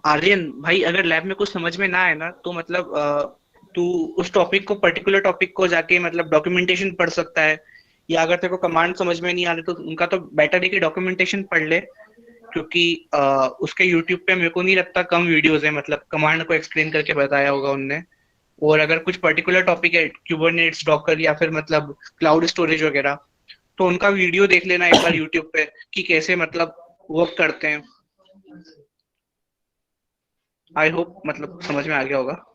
आर्यन भाई, अगर लैब में कुछ समझ में ना आए ना तो मतलब तू उस टॉपिक को, पर्टिकुलर टॉपिक को जाके मतलब डॉक्यूमेंटेशन पढ़ सकता है, या अगर तेरे को कमांड समझ में नहीं आ रहे तो उनका तो बेटर है कि डॉक्यूमेंटेशन पढ़ ले, क्योंकि उसके यूट्यूब पे मेरे को नहीं लगता कम वीडियोस है, मतलब कमांड को एक्सप्लेन करके बताया होगा उनने। और अगर कुछ पर्टिकुलर टॉपिक है, क्यूबरनेट्स, डॉकर या फिर मतलब क्लाउड स्टोरेज वगैरह, तो उनका वीडियो देख लेना एक बार यूट्यूब पे कि कैसे मतलब वर्क करते हैं। आई होप मतलब समझ में आ गया होगा।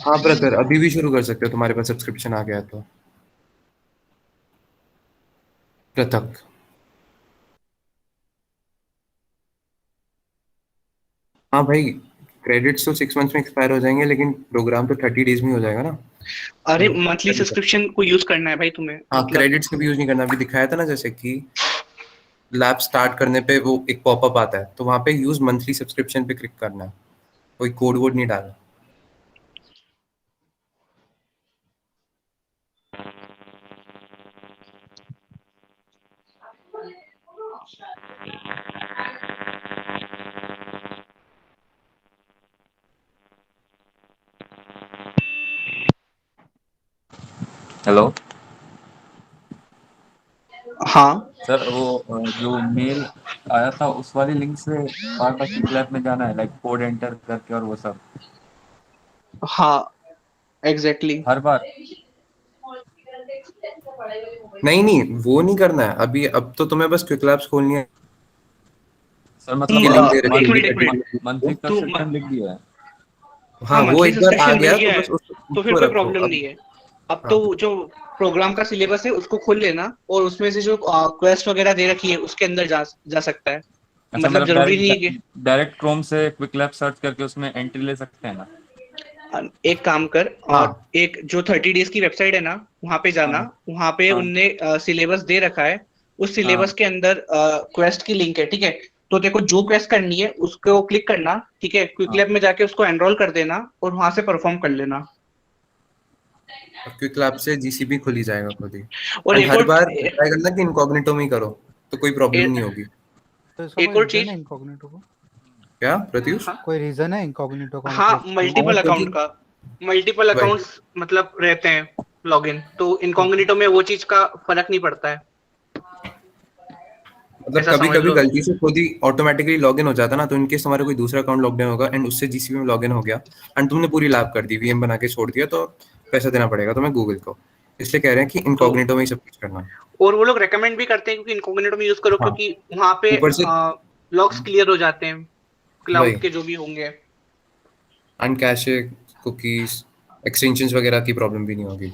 हाँ ब्रदर, अभी भी शुरू कर सकते हो, तुम्हारे पास सब्सक्रिप्शन आ गया है तो। पृथक। हाँ भाई, क्रेडिट्स तो 6 मंथ्स में एक्सपायर हो जाएंगे लेकिन प्रोग्राम तो 30 डेज में हो जाएगा ना। अरे तो मंथली सब्सक्रिप्शन को यूज करना है भाई तुम्हें, हाँ, मतलब क्रेडिट्स का भी यूज नहीं करना। अभी दिखाया था ना जैसे कि लैब स्टार्ट करने पे वो एक पॉपअप आता है तो वहाँ पे यूज मंथली सब्सक्रिप्शन पे क्लिक करना है, कोई कोड वोड नहीं डालना। हेलो हाँ सर, वो जो मेल आया था उस वाली लिंक से बार बार क्लिक लैब में जाना है, लाइक कोड एंटर करके और वो सब हाँ एग्जैक्टली हर बार। नहीं नहीं, वो नहीं करना है अभी। अब तो तुम्हें बस क्विक लैब्स खोलनी है। सर मतलब की लिंक दे एक रखी मिनट है एक मिनट, मंथली तू सब्सक्रिप्शन लिख दिया है। हाँ हाँ, वो मंथली एक बार आ सब्सक्रिप्शन मिल गया गया तो है, बस तो फिर उसको कोई रखो प्रॉब्लम अब। नहीं है। अब तो हाँ जो प्रोग्राम का सिलेबस है उसको खोल लेना, और उसमें से जो क्वेस्ट वगैरह दे रखी है उसके अंदर जा जा सकता है। अच्छा, मतलब मतलब जरूरी नहीं है कि डायरेक्ट क्रोम से क्विक लैब सर्च करके उसमें एंट्री ले सकते हैं ना? एक काम कर, हाँ एक जो 30 डेज की वेबसाइट है ना, वहां पे जाना, हाँ वहां पे हाँ उनने सिलेबस दे रखा है। उस सिलेबस हाँ। के अंदर क्वेस्ट की लिंक है, ठीक है। तो देखो जो क्वेस्ट करनी है उसको क्लिक करना, ठीक है, क्विक हाँ लैब में जाके उसको एनरोल कर देना और वहां से परफॉर्म कर लेना। अब क्विक लैब से जीसीबी खुल ही जाएगा खुद ही। और एंड एक हर और बार ट्राई करना कि इनकॉग्निटो में ही करो तो कोई प्रॉब्लम नहीं होगी। तो इसका एक कोई और रीजन चीज। है इनकॉग्निटो को? क्या प्रत्युष? हाँ कोई रीजन है इनकॉग्निटो का, हाँ, मतलब क्यों? हाँ मल्टीपल क्योंकि अकाउंट का, मल्टीपल वही अकाउंट्स मतलब रहते हैं लॉगिन, तो ओके। इनकॉग्निटो में वो चीज का फर्क नहीं पड़ता है। मतलब ऐसा कभी समझ कभी लो। गलती से खुद ही ऑटोमेटिकली लॉगिन हो जाता ना, तो इनकेस तुम्हारा कोई दूसरा अकाउंट लॉगड इन होगा एंड उससे जीसीबी में लॉगिन हो गया एंड तुमने पूरी लैब कर दी, वीएम बना के छोड़ दिया, तो पैसा देना पड़ेगा तुम्हें गूगल को। इसलिए कह रहे हैं कि तो इनकॉग्निटो में ही सब कुछ करना। और वो लोग रेकमेंड भी करते हैं क्योंकि इनकॉग्निटो में यूज करो, हाँ, क्योंकि वहां पे ऊपर से लॉग्स क्लियर हो जाते हैं क्लाउड वही के जो भी होंगे। अनकैशे कुकीज एक्सटेंशंस वगैरह की प्रॉब्लम भी नहीं होगी।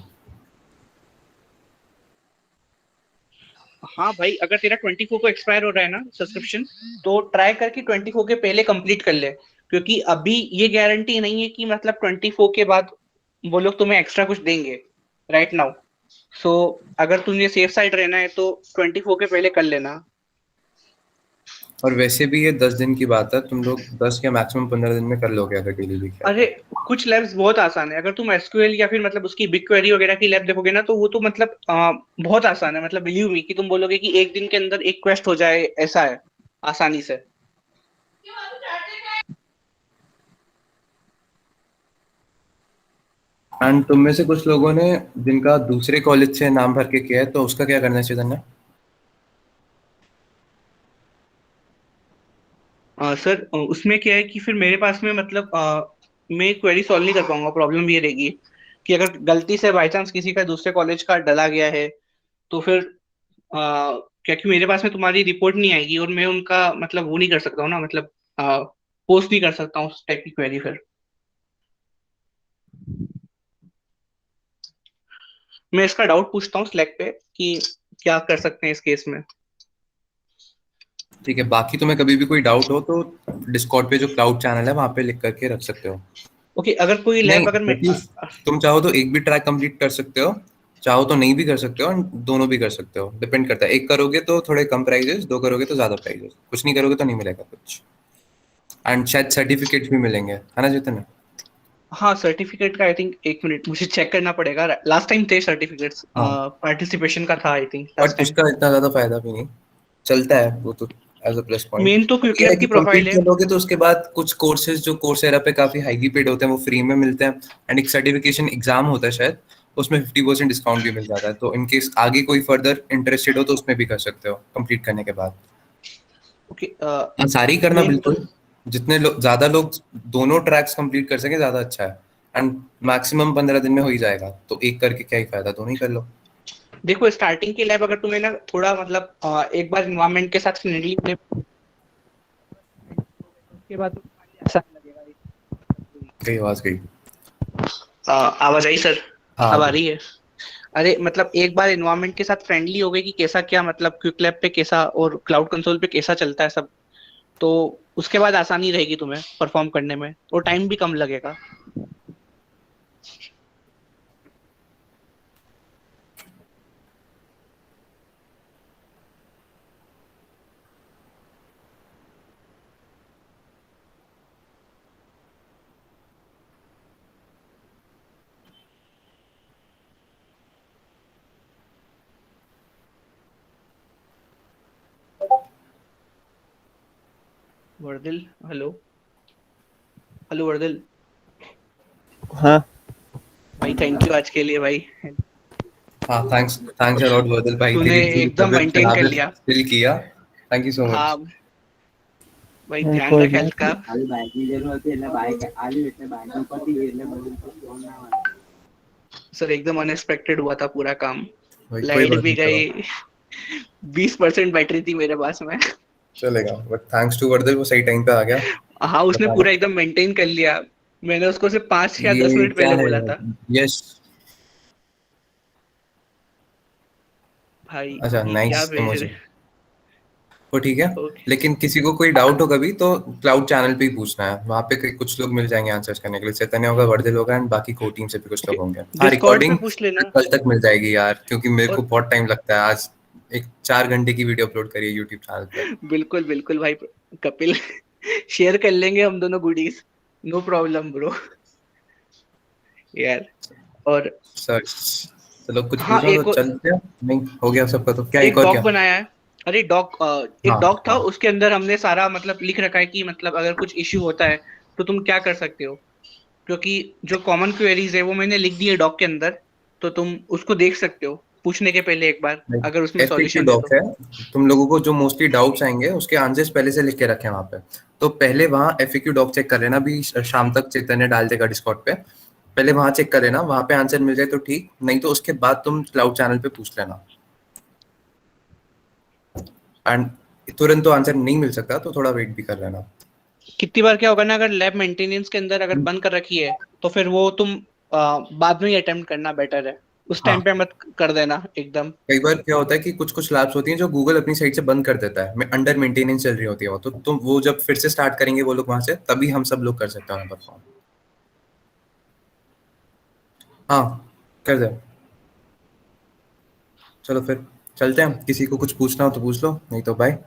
हाँ भाई, अगर तेरा 24 को एक्सपायर हो रहा है ना सब्सक्रिप्शन, तो ट्राई करके 24 के पहले कंप्लीट कर ले, क्योंकि अभी ये गारंटी नहीं है कि मतलब 24 के बाद वो लोग तुम्हें एक्स्ट्रा कुछ देंगे राइट नाउ। सो अगर तुझे सेफ साइड रहना है तो 24 के पहले कर लेना। और वैसे भी ये 10 दिन की बात है, तुम लोग 10 या मैक्सिमम 15 दिन में कर लोगे अगर डेली भी किया अरे तो। कुछ लैब्स बहुत आसान है, अगर तुम एसक्यूएल या फिर मतलब उसकी बिग क्वेरी वगैरह की लैब देखोगे ना, तो वो तो मतलब बहुत आसान है, मतलब बिलीव मी कि तुम बोलोगे कि एक दिन के अंदर एक क्वेस्ट हो जाए, ऐसा है आसानी से। एंड तुम में से कुछ लोगों ने जिनका दूसरे कॉलेज से नाम भर के किया है, तो उसका क्या करना है चैतन्य? सर उसमें क्या है कि फिर मेरे पास में मतलब मैं क्वेरी सॉल्व नहीं कर पाऊंगा। प्रॉब्लम ये रहेगी कि अगर गलती से बाई चांस किसी का दूसरे कॉलेज का डला गया है तो फिर क्या कि मेरे पास में तुम्हारी रिपोर्ट नहीं आएगी और मैं उनका मतलब वो नहीं कर सकता हूँ ना, मतलब पोस्ट नहीं कर सकता हूँ उस टाइप की क्वेरी। फिर मैं इसका डाउट पूछता हूँ स्लैक पे कि क्या कर सकते हैं इस केस में। ठीक है, बाकी तुम्हें कभी भी कोई डाउट हो तो डिस्कॉर्ड पे जो क्लाउड चैनल है वहां पे लिख करके रख सकते हो। ओके, अगर कोई नहीं लैब अगर मैं प्रत्युष, तुम चाहो तो एक भी ट्रैक कंप्लीट कर सकते हो, चाहो तो नहीं भी कर सकते हो, और दोनों भी कर सकते हो, डिपेंड करता है। एक करोगे तो थोड़े कम प्राइजेस, दो करोगे तो ज्यादा प्राइजेस, कुछ नहीं करोगे तो नहीं मिलेगा कुछ। एंड शायद सर्टिफिकेट भी मिलेंगे, है ना जितने? हाँ, सर्टिफिकेट का आई थिंक 1 मिनट मुझे चेक करना पड़ेगा। लास्ट टाइम थे सर्टिफिकेट्स, हाँ, पार्टिसिपेशन का था I think last but time. उसका इतना ज्यादा फायदा भी नहीं, चलता है वो तो as a plus point. Main तो बट क्विक ये है लैब कि की प्रोफाइल कंप्लीट है। कर लोगे तो उसके बाद कुछ कोर्सेज जो कोर्सेरा पे काफी हाईली पेड होते हैं वो फ्री में मिलते हैं। एंड एक सर्टिफिकेशन एग्जाम होता है शायद, उसमें 50% डिस्काउंट भी मिल जाता है। तो इनकेस आगे कोई फर्दर इंटरेस्टेड हो तो उसमें भी कर सकते हो कंप्लीट करने के बाद। ओके, हाँ, सारी करना मेन तो बिल्कुल, जितने लोग ज्यादा लोग दोनों ट्रैक्स कंप्लीट कर सके ज्यादा अच्छा है। एंड मैक्सिमम 15 दिन में हो ही जाएगा, तो एक करके क्या ही फायदा, दोनों ही कर लो। देखो, स्टार्टिंग की लैब अगर तुम्हें ना थोड़ा मतलब एक बार इन्वायरमेंट के साथ फ्रेंडली होने के बाद तो तुम्हारे लिए आसान लगेगा। गई आवाज गई। आवाज आई सर? हाँ अब आ रही है? अरे मतलब एक बार इन्वायरमेंट के साथ फ्रेंडली हो गए कि कैसा क्या मतलब क्विक लैब पे कैसा और क्लाउड कंसोल पे कैसा चलता है सब, तो उसके बाद आसानी रहेगी तुम्हें परफॉर्म करने में और टाइम भी कम लगेगा। वर्दिल, हेलो। हेलो वर्दिल। हाँ। भाई थैंक यू आज के लिए भाई। हाँ, थैंक्स थैंक्स अलॉट वर्दल भाई, तूने तेरी इतनी एकदम तबीयत मेंटेन खराब कर है, लिया। still किया। Thank you so much. हाँ भाई, ध्यान कोई रख हेल्थ बात का। ખાલી બાઇકની જરૂર હતી એટલે બાઇક આલ્યું એટલે બાઇક ઉપરથી ગઈ એટલે બધું ફોન ના વાગ્યો. सर एकदम अनएक्सपेक्टेड हुआ था पूरा काम। भाई कोई लाइट बात भी नहीं, चलो गई, 20% बैटरी थी मेरे पास में। चलेगा, बट थैंक्स टू वर्दल वो सही टाइम पे आ गया। हाँ, उसने बता पूरा रहा एकदम मेंटेन कर लिया। मैंने उसको सिर्फ 5 या 10 ये मिनट क्या पहले है बोला यार। था। यस। भाई अच्छा, ये क्या नाइस भेज इमोजी। रहे? वो ठीक है। ओके। लेकिन किसी को कोई डाउट हो कभी तो क्लाउड चैनल पे ही पूछना है, वहाँ पे कुछ लोग मिल जाएंगे आंसर्स करने के लिए। चैतन्य होगा, वर्दिल होगा, एंड बाकी को टीम से भी कुछ ओके, लोग होंगे। हाँ, डिस्कॉर्ड पे रिकॉर्डिंग पूछ लेना। कल तक मिल जाएगी यार, क्योंकि मेरे को और बहुत टाइम लगता है। आज एक 4 घंटे की वीडियो अपलोड करी है यूट्यूब चैनल पे। बिल्कुल बिल्कुल भाई कपिल, शेयर कर लेंगे हम दोनों गुडीज। नो प्रॉब्लम ब्रो यार। और सर चलो, कुछ हाँ, पूछो तो चलते हैं। नहीं हो गया सबका, तो क्या एक एक और डॉग क्या? बनाया है। अरे डॉग, एक हाँ डॉग था, हाँ। उसके अंदर हमने सारा मतलब लिख रखा है कि मतलब अगर कुछ इश्यू होता है तो तुम क्या कर सकते हो। क्योंकि जो कॉमन क्वेरीज है वो मैंने लिख दी है डॉग के अंदर, तो तुम उसको देख सकते हो पूछने के पहले एक बार, अगर उसमें एफएक्यू सॉल्यूशन है डॉक तो। है, तुम लोगों को जो मोस्टली डाउट्स आएंगे उसके आंसर्स पहले से लिख के रखे हैं वहाँ पे। तो पहले वहाँ एफएक्यू डॉक चेक कर लेना, भी शाम तक चैतन्य डाल देगा डिस्कॉर्ड पे। पहले वहाँ चेक कर लेना, वहाँ पे आंसर मिल जाए तो ठीक, नहीं तो उसके बाद तुम क्लाउड चैनल पे पूछ लेना। एंड तुरंत तो आंसर नहीं मिल सकता, तो थोड़ा वेट भी कर लेना। कितनी बार क्या होगा ना, अगर लैब मेंटेनेंस के अंदर अगर बंद कर रखी है तो फिर वो तुम बाद में ही अटेम्प्ट करना बेटर है। उस टाइम हाँ, पे मत कर देना एकदम। कई बार क्या होता है कि कुछ कुछ लैब्स होती हैं जो गूगल अपनी साइड से बंद कर देता है, अंडर मेंटेनेंस चल रही होती है वो, तो तुम वो जब फिर से स्टार्ट करेंगे वो लोग वहां से, तभी हम सब लोग कर सकते हैं परफॉर्म। हाँ, कर दे। चलो फिर चलते हैं, किसी को कुछ पूछना हो तो पूछ लो, नहीं तो बाय।